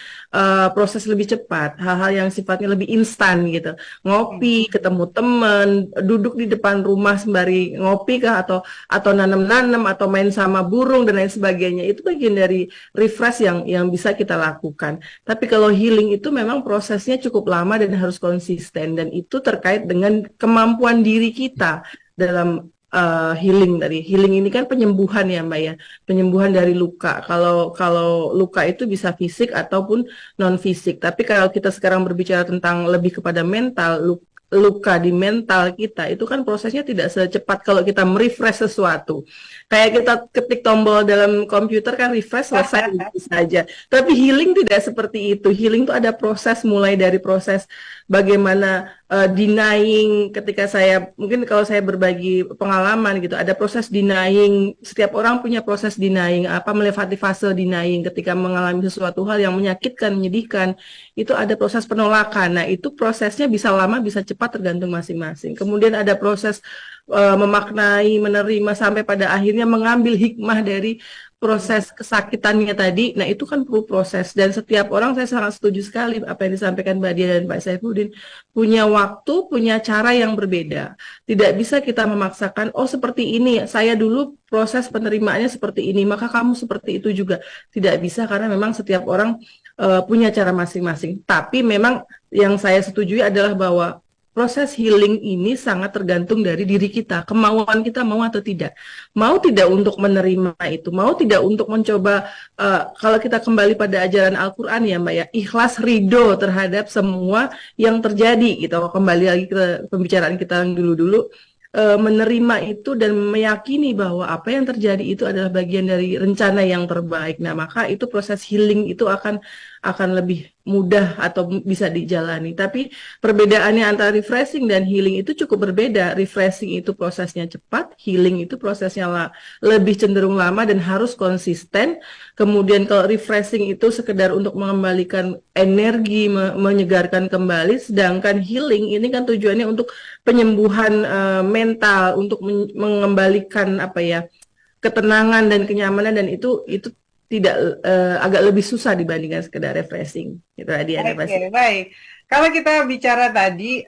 proses lebih cepat, hal-hal yang sifatnya lebih instan gitu. Ngopi, ketemu teman, duduk di depan rumah sembari ngopi kah, atau nanam-nanam, atau main sama burung dan lain sebagainya. Itu bagian dari refresh yang bisa kita lakukan. Tapi kalau healing itu memang prosesnya cukup lama dan harus konsisten, dan itu terkait dengan kemampuan diri kita dalam healing tadi. Healing ini kan penyembuhan ya Mbak ya, penyembuhan dari luka. Kalau luka itu bisa fisik ataupun non fisik. Tapi kalau kita sekarang berbicara tentang lebih kepada mental, luka di mental kita itu kan prosesnya tidak secepat kalau kita merefresh sesuatu. Kayak kita ketik tombol dalam komputer kan refresh, selesai saja. Tapi healing tidak seperti itu. Healing itu ada proses, mulai dari proses bagaimana denying ketika saya, mungkin kalau saya berbagi pengalaman gitu, ada proses denying, setiap orang punya proses denying, melewati fase denying ketika mengalami sesuatu hal yang menyakitkan, menyedihkan, itu ada proses penolakan. Nah, itu prosesnya bisa lama, bisa cepat tergantung masing-masing. Kemudian ada proses memaknai, menerima, sampai pada akhirnya mengambil hikmah dari proses kesakitannya tadi. Nah, itu kan perlu proses, dan setiap orang, saya sangat setuju sekali apa yang disampaikan Mbak Dia dan Pak Saifuddin, punya waktu, punya cara yang berbeda. Tidak bisa kita memaksakan, oh seperti ini, saya dulu proses penerimaannya seperti ini, maka kamu seperti itu juga. Tidak bisa, karena memang setiap orang punya cara masing-masing. Tapi memang yang saya setujui adalah bahwa proses healing ini sangat tergantung dari diri kita, kemauan kita mau atau tidak. Mau tidak untuk menerima itu, mau tidak untuk mencoba, kalau kita kembali pada ajaran Al-Quran ya Mbak ya, ikhlas ridho terhadap semua yang terjadi gitu. Kembali lagi ke pembicaraan kita yang dulu-dulu, menerima itu dan meyakini bahwa apa yang terjadi itu adalah bagian dari rencana yang terbaik. Nah, maka itu proses healing itu akan lebih mudah atau bisa dijalani. Tapi perbedaannya antara refreshing dan healing itu cukup berbeda. Refreshing itu prosesnya cepat, healing itu prosesnya lebih cenderung lama dan harus konsisten. Kemudian kalau refreshing itu sekedar untuk mengembalikan energi, menyegarkan kembali, sedangkan healing ini kan tujuannya untuk penyembuhan mental, untuk mengembalikan ketenangan dan kenyamanan, dan itu tidak agak lebih susah dibandingkan sekedar refreshing. Itu tadi ada. Oke, baik. Kalau kita bicara tadi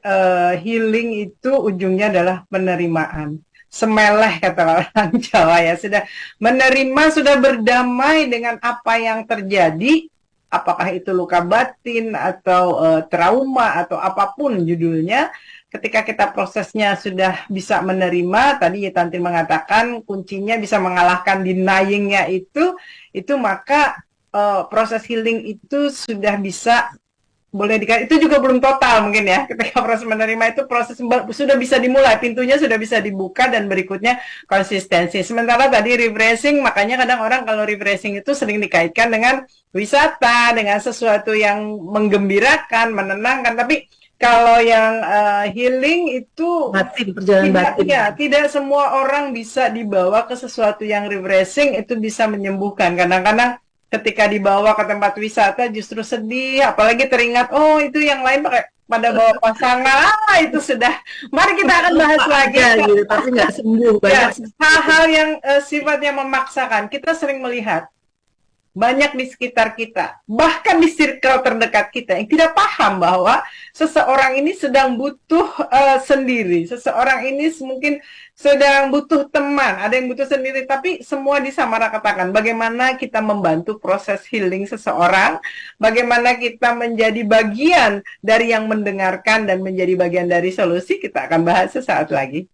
healing itu ujungnya adalah penerimaan. Semeleh kata orang Jawa ya, sudah menerima, sudah berdamai dengan apa yang terjadi, apakah itu luka batin atau trauma atau apapun judulnya. Ketika kita prosesnya sudah bisa menerima, tadi Tantin mengatakan kuncinya bisa mengalahkan denying-nya itu maka proses healing itu sudah bisa, boleh dikatakan, itu juga belum total mungkin ya. Ketika proses menerima itu proses sudah bisa dimulai, pintunya sudah bisa dibuka, dan berikutnya konsistensi. Sementara tadi refreshing, makanya kadang orang kalau refreshing itu sering dikaitkan dengan wisata, dengan sesuatu yang menggembirakan, menenangkan, tapi kalau yang healing itu batin, perjalanan batin. Ya, tidak semua orang bisa dibawa ke sesuatu yang refreshing itu bisa menyembuhkan. Kadang-kadang ketika dibawa ke tempat wisata justru sedih, apalagi teringat, oh itu yang lain pada bawa pasangan, itu sudah. Mari kita akan bahas lagi. Gitu, tapi nggak sembuh. Ya, hal-hal yang sifatnya memaksakan, kita sering melihat banyak di sekitar kita, bahkan di circle terdekat kita yang tidak paham bahwa seseorang ini sedang butuh sendiri, seseorang ini mungkin sedang butuh teman, ada yang butuh sendiri, tapi semua disamaratakan. Bagaimana kita membantu proses healing seseorang, bagaimana kita menjadi bagian dari yang mendengarkan dan menjadi bagian dari solusi, kita akan bahas sesaat lagi.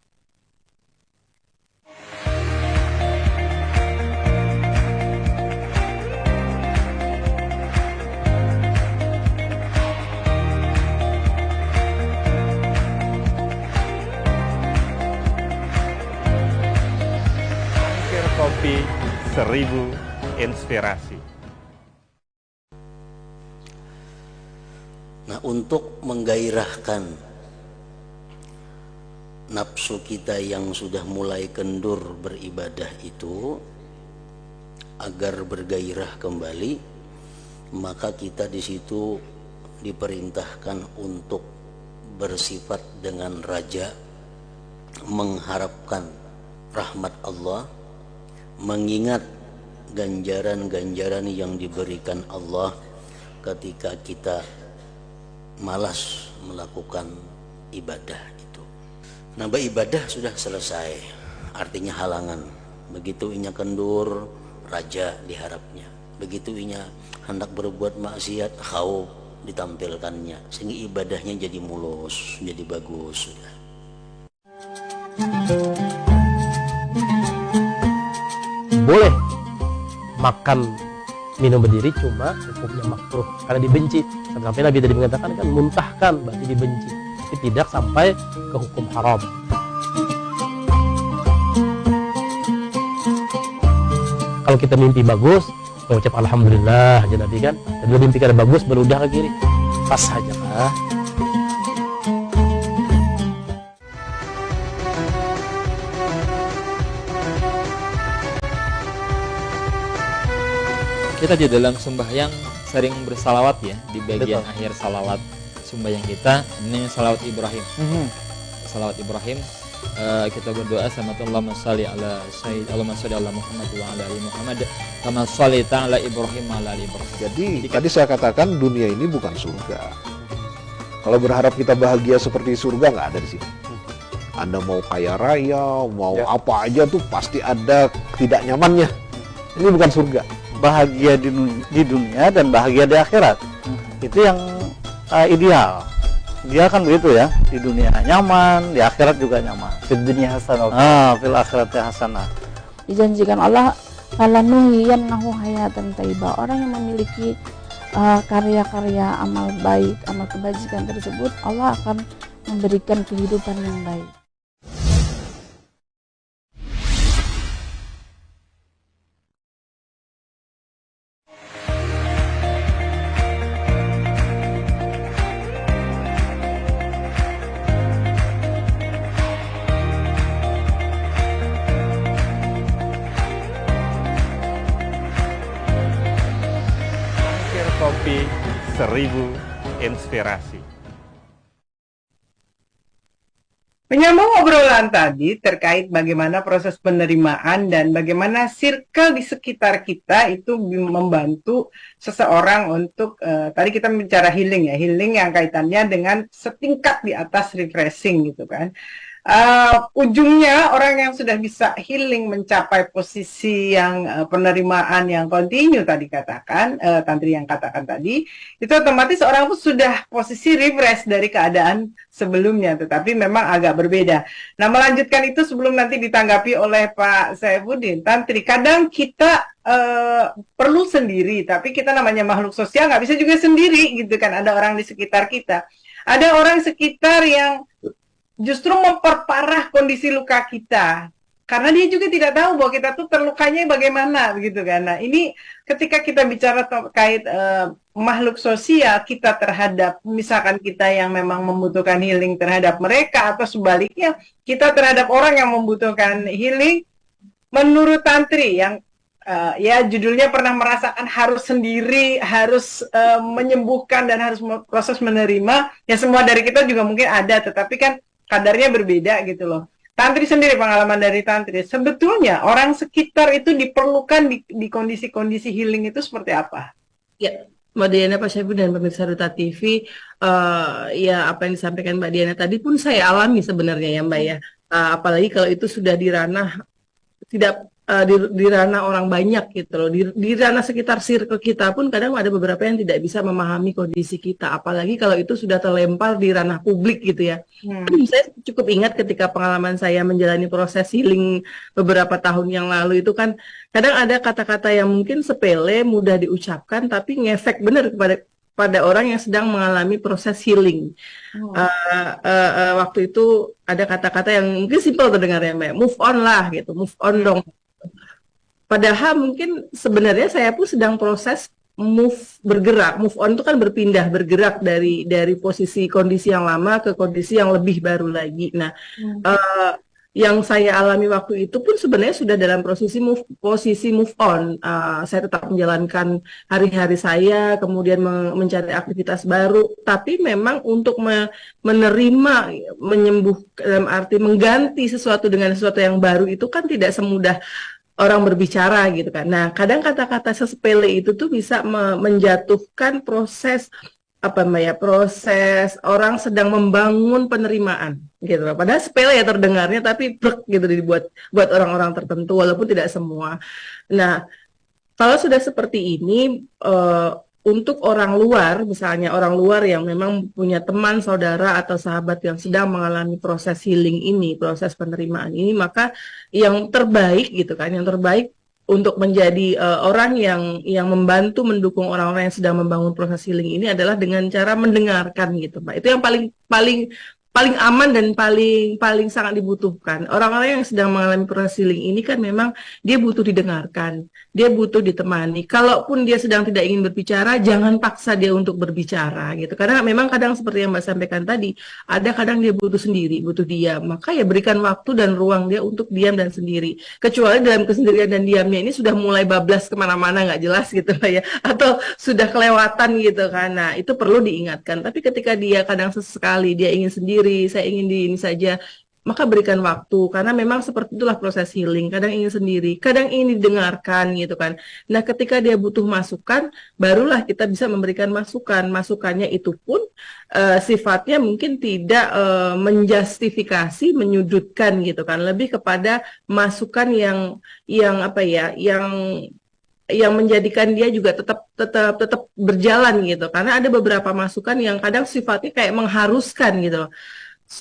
Kopi 1000 inspirasi. Nah, untuk menggairahkan nafsu kita yang sudah mulai kendur beribadah itu agar bergairah kembali, maka kita di situ diperintahkan untuk bersifat dengan raja, mengharapkan rahmat Allah, mengingat ganjaran-ganjaran yang diberikan Allah ketika kita malas melakukan ibadah itu. Nah, beribadah sudah selesai, artinya halangan. Begitu inya kendur, raja diharapnya. Begitu inya hendak berbuat maksiat, khauf ditampilkannya, sehingga ibadahnya jadi mulus, jadi bagus sudah. Boleh makan minum berdiri, cuma hukumnya makruh karena dibenci. Sampai Nabi tadi mengatakan kan muntahkan berarti dibenci, tapi tidak sampai ke hukum haram. Kalau kita mimpi bagus, mengucap alhamdulillah aja Nabi kan. Dan mimpi kada bagus berudah ke kiri, pas saja kah? kita di dalam sembahyang sering bersalawat ya, di bagian akhir salawat sembahyang kita, ini salawat Ibrahim. Salawat Ibrahim, kita berdoa sama Allahumma sholli ala sayyid, Allahumma sholli ala Muhammad wa ala ali Muhammad kama sholaita ala Ibrahim wa ala ali Ibrahim. Jadi tadi saya katakan dunia ini bukan surga. Kalau berharap kita bahagia seperti surga, nggak ada di sini. Anda mau kaya raya, mau apa aja tuh pasti ada tidak nyamannya. Ini bukan surga. Bahagia di dunia dan bahagia di akhirat, itu yang ideal. Dia kan begitu ya, di dunia nyaman, di akhirat juga nyaman. Di dunia hasanah. Fil akhiratnya hasanah. Dijanjikan Allah falanuhyiyannahu hayatan thayyibah. Orang yang memiliki karya-karya amal baik, amal kebajikan tersebut, Allah akan memberikan kehidupan yang baik. Kopi 1000 inspirasi. Menyambung obrolan tadi terkait bagaimana proses penerimaan dan bagaimana circle di sekitar kita itu membantu seseorang untuk tadi kita bicara healing ya, healing yang kaitannya dengan setingkat di atas refreshing gitu kan. Ujungnya orang yang sudah bisa healing mencapai posisi yang penerimaan yang kontinu tadi katakan, Tantri yang katakan tadi, itu otomatis orang pun sudah posisi refresh dari keadaan sebelumnya, tetapi memang agak berbeda. Nah, melanjutkan itu sebelum nanti ditanggapi oleh Pak Saifuddin, Tantri, kadang kita perlu sendiri, tapi kita namanya makhluk sosial nggak bisa juga sendiri gitu kan, ada orang di sekitar kita. Ada orang sekitar yang justru memperparah kondisi luka kita karena dia juga tidak tahu bahwa kita tuh terlukanya bagaimana begitu kan. Nah, ini ketika kita bicara terkait makhluk sosial kita terhadap misalkan kita yang memang membutuhkan healing terhadap mereka atau sebaliknya kita terhadap orang yang membutuhkan healing, menurut Tantri yang ya judulnya pernah merasakan harus sendiri, harus menyembuhkan dan harus proses menerima, ya semua dari kita juga mungkin ada, tetapi kan kadarnya berbeda gitu loh. Tantri sendiri, pengalaman dari Tantri, sebetulnya orang sekitar itu diperlukan di kondisi-kondisi healing itu seperti apa? Ya, Mbak Diana, Pak Syaifuddin dan pemirsa Duta TV, ya apa yang disampaikan Mbak Diana tadi pun saya alami sebenarnya ya Mbak ya. Apalagi kalau itu sudah di ranah tidak di ranah orang banyak gitu loh, di ranah sekitar circle kita pun kadang ada beberapa yang tidak bisa memahami kondisi kita, apalagi kalau itu sudah terlempar di ranah publik gitu ya. Saya cukup ingat ketika pengalaman saya menjalani proses healing beberapa tahun yang lalu itu kan kadang ada kata-kata yang mungkin sepele, mudah diucapkan, tapi ngefek benar pada orang yang sedang mengalami proses healing. Waktu itu ada kata-kata yang mungkin simpel terdengarnya, Mbak, move on lah gitu, move on dong. Padahal mungkin sebenarnya saya pun sedang proses bergerak. Move on itu kan bergerak dari posisi kondisi yang lama ke kondisi yang lebih baru lagi. Nah, yang saya alami waktu itu pun sebenarnya sudah dalam posisi move on. Saya tetap menjalankan hari-hari saya, kemudian mencari aktivitas baru. Tapi memang untuk menerima, menyembuhkan, dalam arti mengganti sesuatu dengan sesuatu yang baru itu kan tidak semudah orang berbicara gitu kan. Nah, kadang kata-kata sepele itu tuh bisa menjatuhkan proses proses orang sedang membangun penerimaan gitu. Padahal sepele ya terdengarnya, tapi brek gitu buat orang-orang tertentu walaupun tidak semua. Nah, kalau sudah seperti ini untuk orang luar, misalnya orang luar yang memang punya teman, saudara, atau sahabat yang sedang mengalami proses healing ini, proses penerimaan ini, maka yang terbaik gitu kan, yang terbaik untuk menjadi orang yang membantu mendukung orang-orang yang sedang membangun proses healing ini adalah dengan cara mendengarkan gitu, Pak. Itu yang paling paling aman dan paling sangat dibutuhkan. Orang-orang yang sedang mengalami proses healing ini kan memang dia butuh didengarkan, dia butuh ditemani. Kalaupun dia sedang tidak ingin berbicara, jangan paksa dia untuk berbicara gitu. Karena memang kadang seperti yang Mbak sampaikan tadi, ada kadang dia butuh sendiri, butuh diam. Maka ya berikan waktu dan ruang dia untuk diam dan sendiri. Kecuali dalam kesendirian dan diamnya ini sudah mulai bablas kemana-mana nggak jelas gitu ya, atau sudah kelewatan gitu kan. Nah itu perlu diingatkan. Tapi ketika dia kadang sesekali dia ingin sendiri, saya ingin di ini saja, maka berikan waktu, karena memang seperti itulah proses healing. Kadang ingin sendiri, kadang ingin didengarkan gitu kan. Nah ketika dia butuh masukan, barulah kita bisa memberikan masukan. Masukannya itu pun sifatnya mungkin tidak menjustifikasi, menyudutkan gitu kan, lebih kepada masukan yang apa ya, yang menjadikan dia juga tetap berjalan gitu. Karena ada beberapa masukan yang kadang sifatnya kayak mengharuskan gitu loh.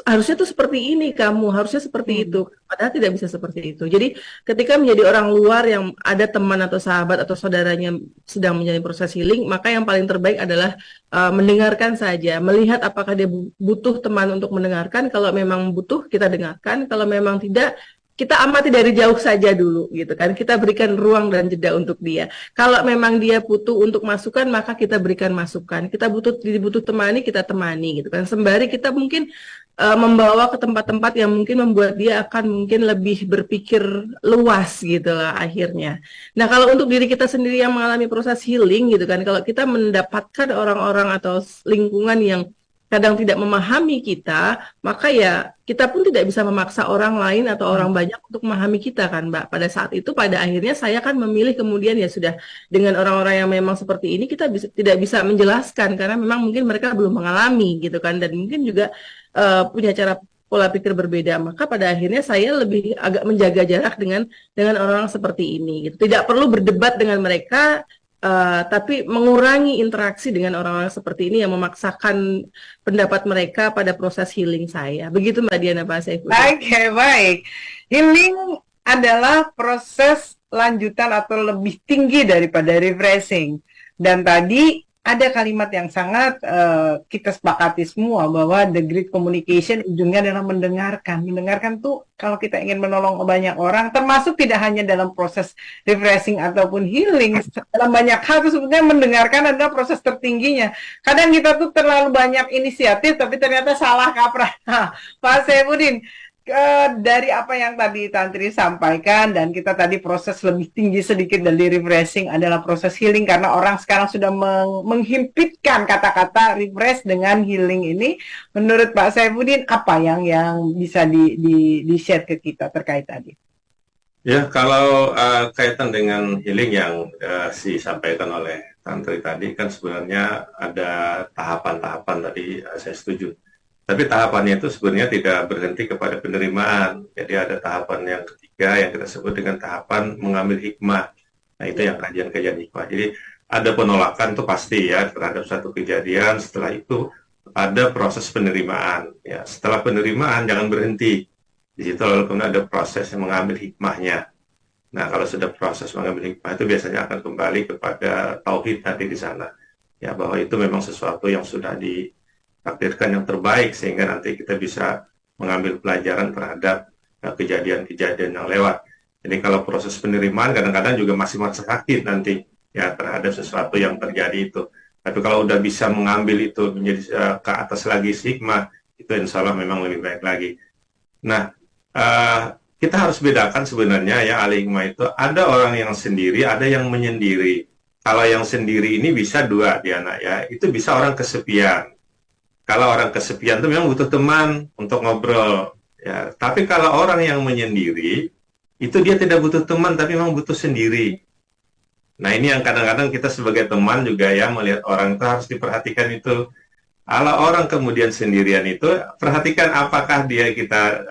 Harusnya tuh seperti ini kamu, harusnya seperti itu. Padahal tidak bisa seperti itu. Jadi ketika menjadi orang luar yang ada teman atau sahabat atau saudaranya sedang menjalani proses healing, maka yang paling terbaik adalah mendengarkan saja, melihat apakah dia butuh teman untuk mendengarkan. Kalau memang butuh, kita dengarkan. Kalau memang tidak, kita amati dari jauh saja dulu gitu kan. Kita berikan ruang dan jeda untuk dia. Kalau memang dia butuh untuk masukan, maka kita berikan masukan. Kita butuh temani, kita temani gitu kan. Sembari kita mungkin membawa ke tempat-tempat yang mungkin membuat dia akan mungkin lebih berpikir luas gitu lah akhirnya. Nah kalau untuk diri kita sendiri yang mengalami proses healing gitu kan, kalau kita mendapatkan orang-orang atau lingkungan yang kadang tidak memahami kita, maka ya kita pun tidak bisa memaksa orang lain atau orang banyak untuk memahami kita kan Mbak. Pada saat itu pada akhirnya saya kan memilih kemudian ya sudah, dengan orang-orang yang memang seperti ini kita tidak bisa menjelaskan karena memang mungkin mereka belum mengalami gitu kan, dan mungkin juga punya cara pola pikir berbeda. Maka pada akhirnya saya lebih agak menjaga jarak dengan orang-orang seperti ini gitu. Tidak perlu berdebat dengan mereka, tapi mengurangi interaksi dengan orang-orang seperti ini yang memaksakan pendapat mereka pada proses healing saya. Begitu Mbak Diana, Pak Saiful. Oke, baik. Healing adalah proses lanjutan atau lebih tinggi daripada refreshing. Dan tadi ada kalimat yang sangat kita sepakati semua, bahwa the great communication ujungnya adalah mendengarkan. Mendengarkan tuh kalau kita ingin menolong banyak orang, termasuk tidak hanya dalam proses refreshing ataupun healing, dalam banyak hal itu sebenarnya mendengarkan adalah proses tertingginya. Kadang kita tuh terlalu banyak inisiatif tapi ternyata salah kaprah. Pak Saifuddin, dari apa yang tadi Tantri sampaikan, dan kita tadi proses lebih tinggi sedikit dari refreshing adalah proses healing, karena orang sekarang sudah menghimpitkan kata-kata refresh dengan healing ini. Menurut Pak Saifuddin, apa yang bisa di-share ke kita terkait tadi? Ya, kalau kaitan dengan healing yang disampaikan oleh Tantri tadi, kan sebenarnya ada tahapan-tahapan tadi, saya setuju. Tapi tahapannya itu sebenarnya tidak berhenti kepada penerimaan. Jadi ada tahapan yang ketiga yang kita sebut dengan tahapan mengambil hikmah. Nah itu yang kajian-kajian hikmah. Jadi ada penolakan itu pasti ya terhadap satu kejadian. Setelah itu ada proses penerimaan. Ya, setelah penerimaan jangan berhenti. Di situ lalu kemudian ada proses yang mengambil hikmahnya. Nah kalau sudah proses mengambil hikmah itu biasanya akan kembali kepada tauhid nanti di sana. Ya bahwa itu memang sesuatu yang sudah takdirkan yang terbaik, sehingga nanti kita bisa mengambil pelajaran terhadap kejadian-kejadian yang lewat. Jadi kalau proses penerimaan kadang-kadang juga masih sakit nanti ya terhadap sesuatu yang terjadi itu. Tapi kalau udah bisa mengambil itu menjadi ke atas lagi hikmah, itu insya Allah memang lebih baik lagi. Nah, kita harus bedakan sebenarnya ya ahli hikmah itu ada orang yang sendiri, ada yang menyendiri. Kalau yang sendiri ini bisa dua Diana ya, itu bisa orang kesepian. Kalau orang kesepian itu memang butuh teman untuk ngobrol. Ya. Tapi kalau orang yang menyendiri, itu dia tidak butuh teman, tapi memang butuh sendiri. Nah ini yang kadang-kadang kita sebagai teman juga ya, melihat orang itu harus diperhatikan itu. Kalau orang kemudian sendirian itu, perhatikan apakah dia kita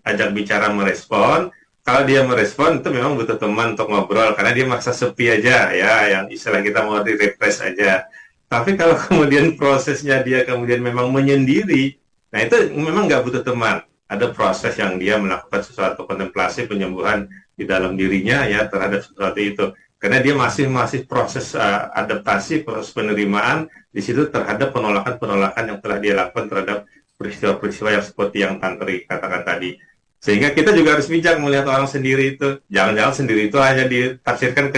ajak bicara merespon. Kalau dia merespon, itu memang butuh teman untuk ngobrol, karena dia maksa sepi aja, ya, yang istilah kita mau di-refresh aja. Tapi kalau kemudian prosesnya dia kemudian memang menyendiri, nah itu memang nggak butuh teman. Ada proses yang dia melakukan sesuatu kontemplasi, penyembuhan di dalam dirinya ya terhadap sesuatu itu. Karena dia masih proses adaptasi, proses penerimaan di situ terhadap penolakan-penolakan yang telah dia lakukan terhadap peristiwa-peristiwa yang seperti yang Tantri katakan tadi. Sehingga kita juga harus bijak melihat orang sendiri itu. Jangan-jangan sendiri itu hanya ditafsirkan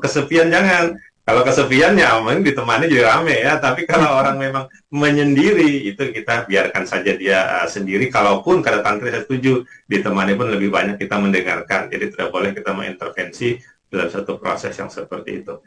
kesepian, jangan. Kalau kesepian ya mungkin ditemani juga rame ya, tapi kalau orang memang menyendiri itu kita biarkan saja dia sendiri. Kalaupun kata Tantri saya setuju, ditemani pun lebih banyak kita mendengarkan. Jadi tidak boleh kita mengintervensi dalam satu proses yang seperti itu.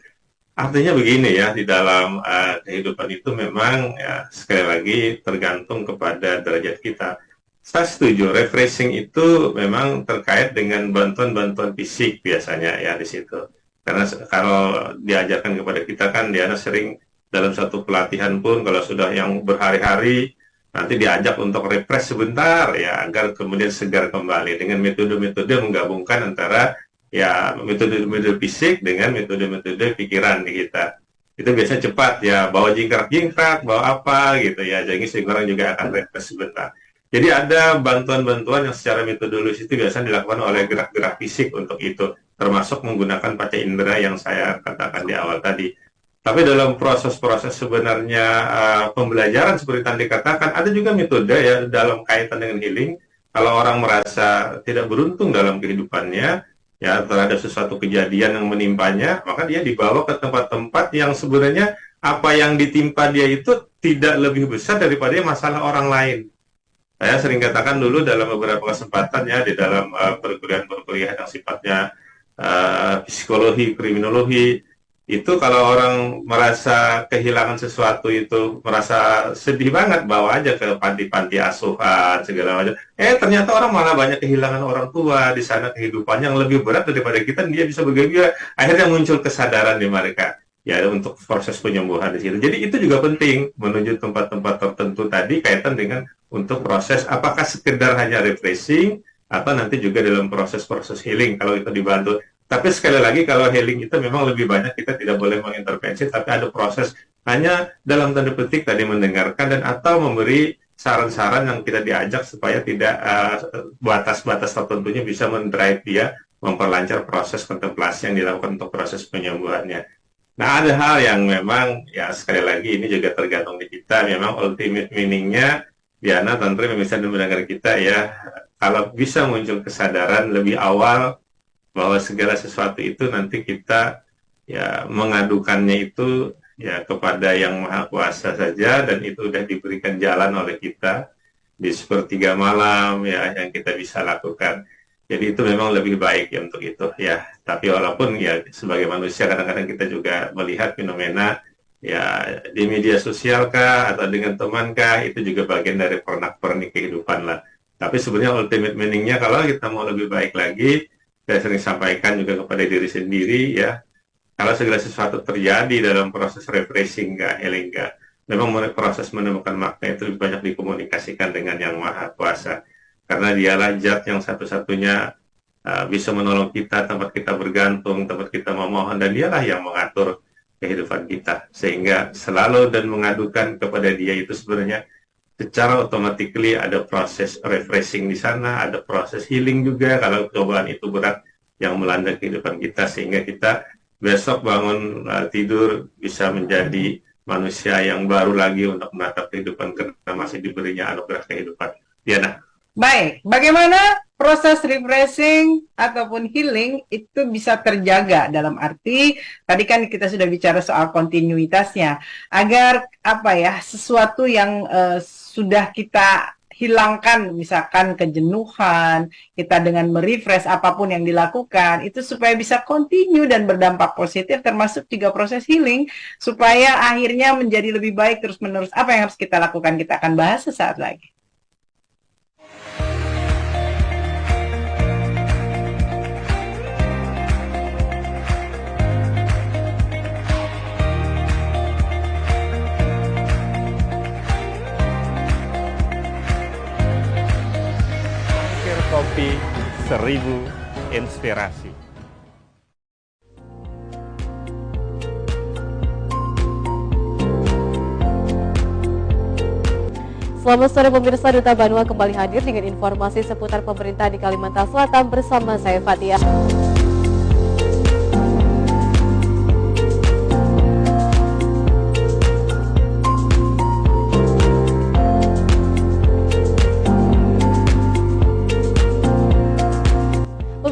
Artinya begini ya, di dalam kehidupan itu memang ya, sekali lagi tergantung kepada derajat kita. Saya setuju, refreshing itu memang terkait dengan bantuan-bantuan fisik biasanya ya di situ. Karena kalau diajarkan kepada kita kan Diana sering dalam satu pelatihan pun kalau sudah yang berhari-hari nanti diajak untuk refresh sebentar ya agar kemudian segar kembali dengan metode-metode menggabungkan antara ya metode-metode fisik dengan metode-metode pikiran di kita. Itu biasanya cepat ya, bawa jingkrak-jingkrak, bawa apa gitu ya, jadi sehingga orang juga akan refresh sebentar. Jadi ada bantuan-bantuan yang secara metodologis itu biasanya dilakukan oleh gerak-gerak fisik untuk itu, termasuk menggunakan panca indera yang saya katakan di awal tadi. Tapi dalam proses-proses sebenarnya pembelajaran seperti tadi katakan, ada juga metode ya dalam kaitan dengan healing. Kalau orang merasa tidak beruntung dalam kehidupannya, ya terhadap sesuatu kejadian yang menimpanya, maka dia dibawa ke tempat-tempat yang sebenarnya apa yang ditimpa dia itu tidak lebih besar daripada masalah orang lain. Saya sering katakan dulu dalam beberapa kesempatan ya di dalam perkuliahan yang sifatnya psikologi, kriminologi, itu kalau orang merasa kehilangan sesuatu itu merasa sedih banget, bawa aja ke panti-panti asuhan segala macam. Ternyata orang malah banyak kehilangan orang tua di sana, kehidupannya yang lebih berat daripada kita, dia bisa bergembira. Akhirnya muncul kesadaran di mereka ya untuk proses penyembuhan di situ. Jadi itu juga penting menuju tempat-tempat tertentu tadi kaitan dengan untuk proses apakah sekedar hanya refreshing atau nanti juga dalam proses-proses healing kalau itu dibantu. Tapi sekali lagi kalau healing itu memang lebih banyak kita tidak boleh mengintervensi, tapi ada proses hanya dalam tanda petik tadi mendengarkan dan atau memberi saran-saran yang kita diajak supaya tidak batas-batas tertentunya bisa mendrive dia memperlancar proses kontemplasi yang dilakukan untuk proses penyembuhannya. Nah ada hal yang memang ya sekali lagi ini juga tergantung di kita, memang ultimate meaning-nya Diana, Tantri, pemirsa dan mendengar kita ya, kalau bisa muncul kesadaran lebih awal bahwa segala sesuatu itu nanti kita ya mengadukannya itu ya kepada Yang Maha Kuasa saja, dan itu sudah diberikan jalan oleh kita di sepertiga malam ya yang kita bisa lakukan. Jadi itu memang lebih baik ya untuk itu ya. Tapi walaupun ya sebagai manusia kadang-kadang kita juga melihat fenomena ya di media sosial kah atau dengan teman kah, itu juga bagian dari pernak-pernik kehidupan lah. Tapi sebenarnya ultimate meaning-nya kalau kita mau lebih baik lagi, saya sering sampaikan juga kepada diri sendiri ya, kalau segala sesuatu terjadi dalam proses refreshing healing memang proses menemukan makna itu lebih banyak dikomunikasikan dengan Yang Maha Kuasa. Karena dialah zat yang satu-satunya bisa menolong kita, tempat kita bergantung, tempat kita memohon, dan dialah yang mengatur kehidupan kita. Sehingga selalu dan mengadukan kepada dia itu sebenarnya secara automatically ada proses refreshing di sana, ada proses healing juga kalau cobaan itu berat yang melanda kehidupan kita, sehingga kita besok bangun tidur bisa menjadi manusia yang baru lagi untuk menatap kehidupan karena masih diberinya anugerah kehidupan. Diana. Baik, bagaimana proses refreshing ataupun healing itu bisa terjaga dalam arti tadi kan kita sudah bicara soal kontinuitasnya agar apa ya sesuatu yang sudah kita hilangkan misalkan kejenuhan kita dengan merefresh apapun yang dilakukan itu supaya bisa continue dan berdampak positif termasuk juga proses healing supaya akhirnya menjadi lebih baik terus menerus. Apa yang harus kita lakukan kita akan bahas sesaat lagi. Kopi 1000 inspirasi. Selamat sore pemirsa, Duta Banua kembali hadir dengan informasi seputar pemerintah di Kalimantan Selatan bersama saya Fatia.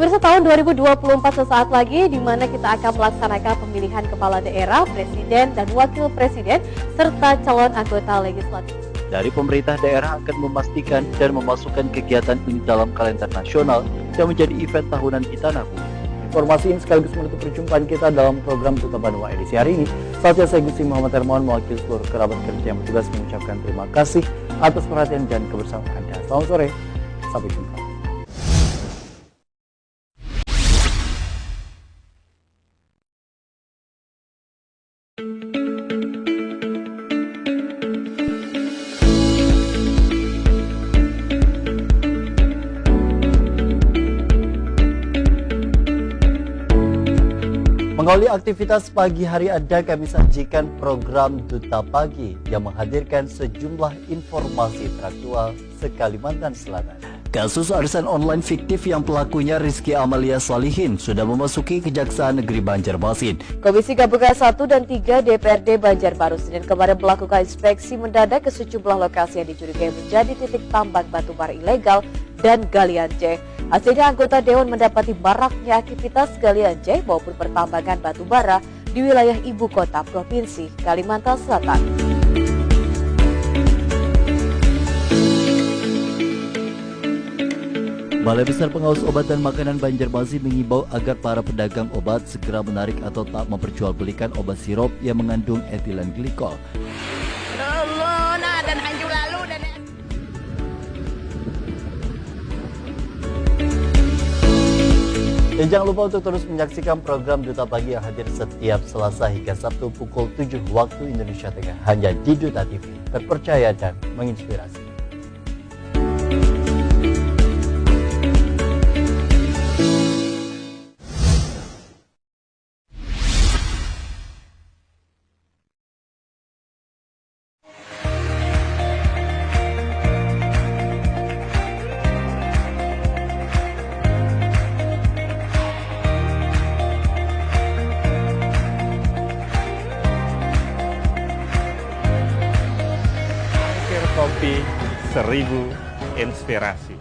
Pemirsa, tahun 2024 sesaat lagi di mana kita akan melaksanakan pemilihan kepala daerah, presiden dan wakil presiden serta calon anggota legislatif. Dari pemerintah daerah akan memastikan dan memasukkan kegiatan ini dalam kalender nasional dan menjadi event tahunan di tanah bumi. Informasi ini sekaligus menutup perjumpaan kita dalam program Duta Banua edisi hari ini. Saatnya saya Gusti Muhammad Hermawan mewakili seluruh kerabat kerja yang bertugas mengucapkan terima kasih atas perhatian dan kebersamaan Anda. Selamat sore, sampai jumpa. Mengawali aktivitas pagi hari Anda, kami sajikan program Duta Pagi yang menghadirkan sejumlah informasi teraktual se-Kalimantan Selatan. Kasus arisan online fiktif yang pelakunya Rizky Amalia Salihin sudah memasuki Kejaksaan Negeri Banjarmasin. Komisi Gabungan 1 dan 3 DPRD Banjarbaru Senin kemarin melakukan inspeksi mendadak ke sejumlah lokasi yang dicurigai menjadi titik tambang batubara ilegal dan galian C. Hasilnya anggota Dewan mendapati maraknya aktivitas galian C maupun pertambangan batubara di wilayah ibu kota Provinsi Kalimantan Selatan. Balai Besar Pengawas Obat dan Makanan Banjarmasin mengimbau agar para pedagang obat segera menarik atau tak memperjualbelikan obat sirup yang mengandung etilen glikol. Dan jangan lupa untuk terus menyaksikan program Duta Pagi yang hadir setiap Selasa hingga Sabtu pukul 7 waktu Indonesia Tengah hanya di Duta TV, terpercaya dan menginspirasi. Kopi 1000 inspirasi.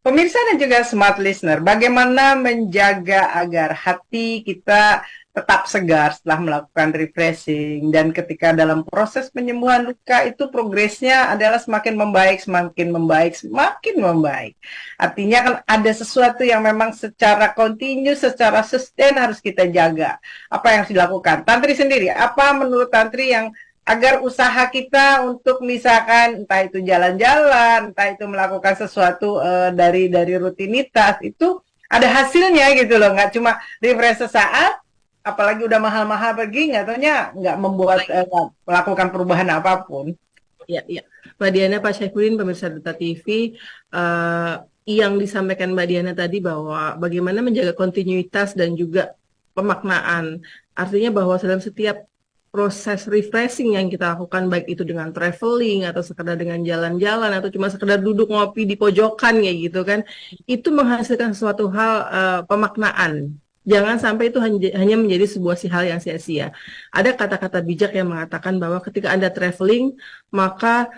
Pemirsa dan juga smart listener, bagaimana menjaga agar hati kita tetap segar setelah melakukan refreshing, dan ketika dalam proses penyembuhan luka itu progresnya adalah semakin membaik, semakin membaik, semakin membaik. Artinya kan ada sesuatu yang memang secara kontinu, secara sustain harus kita jaga. Apa yang harus dilakukan? Tantri sendiri, apa menurut Tantri yang agar usaha kita untuk misalkan entah itu jalan-jalan, entah itu melakukan sesuatu dari rutinitas itu ada hasilnya gitu loh, nggak cuma refresh sesaat, apalagi udah mahal-mahal pergi, nggak membuat melakukan perubahan apapun. Ya, Mbak Diana, Pak Syaifuddin, pemirsa Duta TV, yang disampaikan Mbak Diana tadi bahwa bagaimana menjaga kontinuitas dan juga pemaknaan, artinya bahwa dalam setiap proses refreshing yang kita lakukan, baik itu dengan traveling atau sekedar dengan jalan-jalan atau cuma sekedar duduk ngopi di pojokan kayak gitu kan, itu menghasilkan suatu hal pemaknaan. Jangan sampai itu hanya menjadi sebuah hal yang sia-sia. Ada kata-kata bijak yang mengatakan bahwa ketika Anda traveling, maka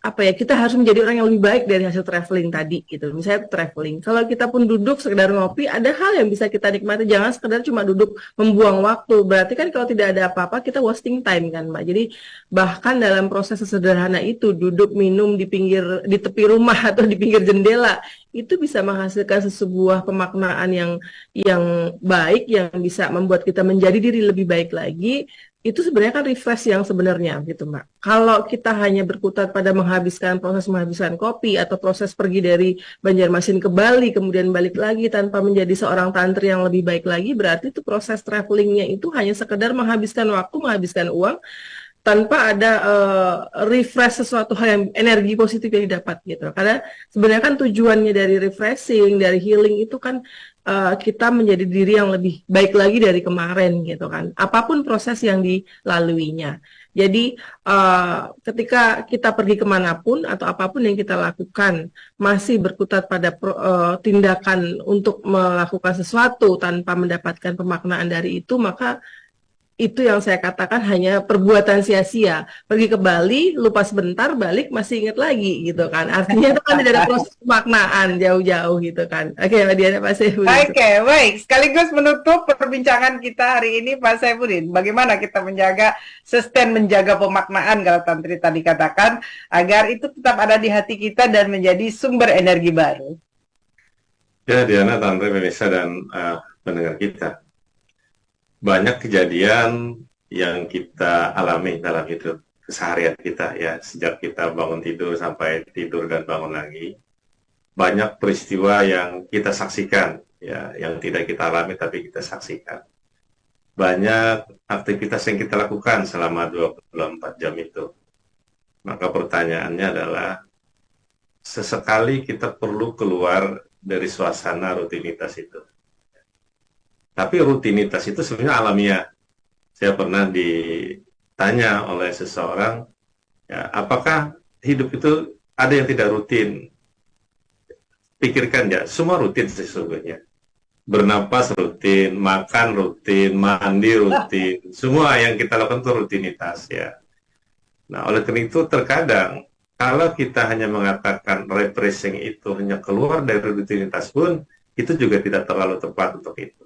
kita harus menjadi orang yang lebih baik dari hasil traveling tadi gitu. Misalnya traveling, kalau kita pun duduk sekedar ngopi, ada hal yang bisa kita nikmati, jangan sekedar cuma duduk membuang waktu. Berarti kan kalau tidak ada apa-apa, kita wasting time kan, Mbak. Jadi bahkan dalam proses sesederhana itu, duduk minum di tepi rumah atau di pinggir jendela, itu bisa menghasilkan sebuah pemaknaan yang baik, yang bisa membuat kita menjadi diri lebih baik lagi. Itu sebenarnya kan refresh yang sebenarnya gitu, Mbak. Kalau kita hanya berkutat pada menghabiskan kopi atau proses pergi dari Banjarmasin ke Bali kemudian balik lagi tanpa menjadi seorang tantri yang lebih baik lagi, berarti itu proses travelingnya itu hanya sekedar menghabiskan waktu, menghabiskan uang tanpa ada refresh sesuatu hal yang energi positif yang didapat gitu. Karena sebenarnya kan tujuannya dari refreshing, dari healing itu kan kita menjadi diri yang lebih baik lagi dari kemarin gitu kan. Apapun proses yang dilaluinya. Jadi ketika kita pergi kemanapun atau apapun yang kita lakukan masih berkutat pada tindakan untuk melakukan sesuatu tanpa mendapatkan pemaknaan dari itu, maka itu yang saya katakan hanya perbuatan sia-sia. Pergi ke Bali, lupa sebentar, balik masih ingat lagi gitu kan. Artinya itu kan tidak ada proses pemaknaan jauh-jauh gitu kan. Oke, Mbak Diana, Pak Saifuddin. Oke, baik. Sekaligus menutup perbincangan kita hari ini, Pak Saifuddin. Bagaimana kita menjaga pemaknaan kalau Tantri tadi katakan, agar itu tetap ada di hati kita dan menjadi sumber energi baru. Ya, Diana, Tantri, pemirsa, dan pendengar kita. Banyak kejadian yang kita alami dalam hidup keseharian kita ya, sejak kita bangun tidur sampai tidur dan bangun lagi. Banyak peristiwa yang kita saksikan ya, yang tidak kita alami tapi kita saksikan. Banyak aktivitas yang kita lakukan selama 24 jam itu. Maka pertanyaannya adalah, sesekali kita perlu keluar dari suasana rutinitas itu. Tapi rutinitas itu sebenarnya alamiah. Saya pernah ditanya oleh seseorang, ya, apakah hidup itu ada yang tidak rutin? Pikirkan ya, semua rutin sesungguhnya. Bernapas rutin, makan rutin, mandi rutin, semua yang kita lakukan itu rutinitas ya. Nah, oleh karena itu terkadang kalau kita hanya mengatakan refreshing itu hanya keluar dari rutinitas pun, itu juga tidak terlalu tepat untuk itu.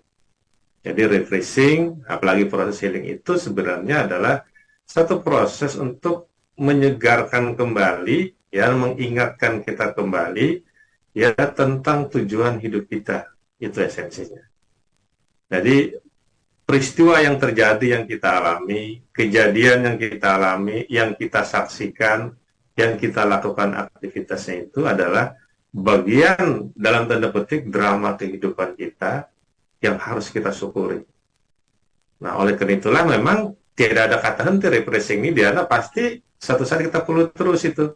Jadi refreshing, apalagi proses healing itu sebenarnya adalah satu proses untuk menyegarkan kembali, ya, mengingatkan kita kembali, ya, tentang tujuan hidup kita. Itu esensinya. Jadi peristiwa yang terjadi, yang kita alami, kejadian yang kita alami, yang kita saksikan, yang kita lakukan aktivitasnya itu adalah bagian dalam tanda petik drama kehidupan kita yang harus kita syukuri. Nah, oleh karena itulah memang tidak ada kata henti refreshing ini, Diana, pasti satu saat kita perlu terus itu.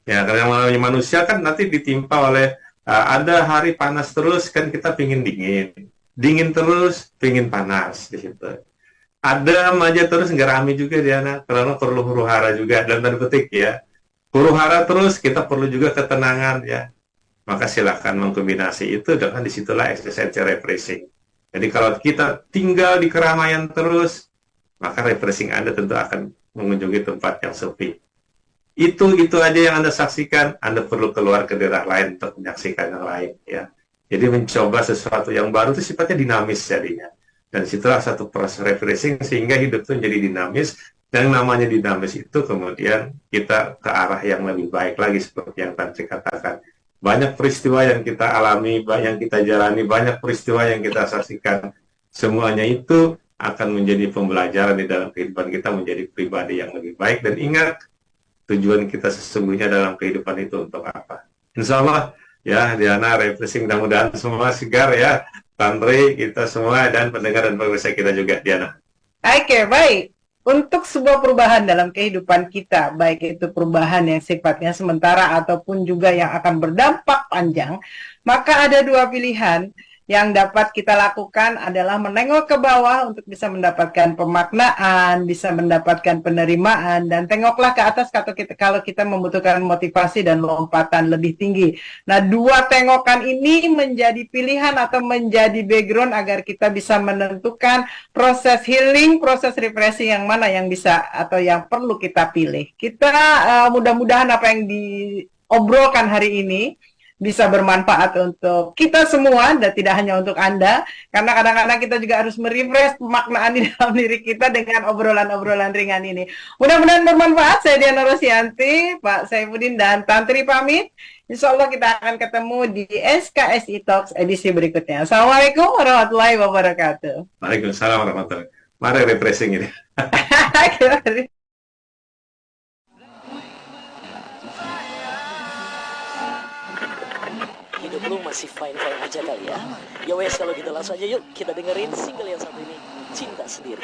Ya, karena manusia kan nanti ditimpa oleh ada hari panas terus, kan kita pingin dingin. Dingin terus, pingin panas di situ. Ada aja terus nggak rame juga, Diana, karena perlu huru-hara juga, dalam tanda petik ya. Huru-hara terus, kita perlu juga ketenangan ya. Maka silakan mengkombinasi itu, dengan disitulah esensi refreshing. Jadi kalau kita tinggal di keramaian terus, maka refreshing Anda tentu akan mengunjungi tempat yang sepi. Itu aja yang Anda saksikan, Anda perlu keluar ke daerah lain untuk menyaksikan yang lain ya. Jadi mencoba sesuatu yang baru itu sifatnya dinamis jadinya. Dan situlah satu proses refreshing sehingga hidup itu menjadi dinamis. Dan namanya dinamis itu kemudian kita ke arah yang lebih baik lagi seperti yang Tantri katakan. Banyak peristiwa yang kita alami, banyak yang kita jalani, banyak peristiwa yang kita saksikan. Semuanya itu akan menjadi pembelajaran di dalam kehidupan kita menjadi pribadi yang lebih baik. Dan ingat, tujuan kita sesungguhnya dalam kehidupan itu untuk apa. Insya Allah, ya, Diana, refreshing, mudah-mudahan semua segar ya. Tantri, kita semua, dan pendengar dan pemirsa kita juga, Diana. Oke, baik. Untuk sebuah perubahan dalam kehidupan kita, baik itu perubahan yang sifatnya sementara ataupun juga yang akan berdampak panjang, maka ada dua pilihan yang dapat kita lakukan adalah menengok ke bawah untuk bisa mendapatkan pemaknaan, bisa mendapatkan penerimaan, dan tengoklah ke atas kalau kita membutuhkan motivasi dan lompatan lebih tinggi. Nah, dua tengokan ini menjadi pilihan atau menjadi background agar kita bisa menentukan proses healing, proses refreshing yang mana yang bisa atau yang perlu kita pilih. Kita mudah-mudahan apa yang diobrolkan hari ini bisa bermanfaat untuk kita semua dan tidak hanya untuk Anda, karena kadang-kadang kita juga harus merefresh pemaknaan di dalam diri kita dengan obrolan-obrolan ringan ini. Mudah-mudahan bermanfaat. Saya Diana Rosianti, Pak Saifuddin, dan Tantri pamit. Insya Allah kita akan ketemu di SKSI Talks edisi berikutnya. Assalamualaikum warahmatullahi wabarakatuh. Waalaikumsalam warahmatullahi wabarakatuh. Mari refreshing ini. Hidup lu masih fine-fine aja kali ya. Ya wes, kalau gitu langsung aja yuk kita dengerin single yang satu ini, Cinta Sendiri.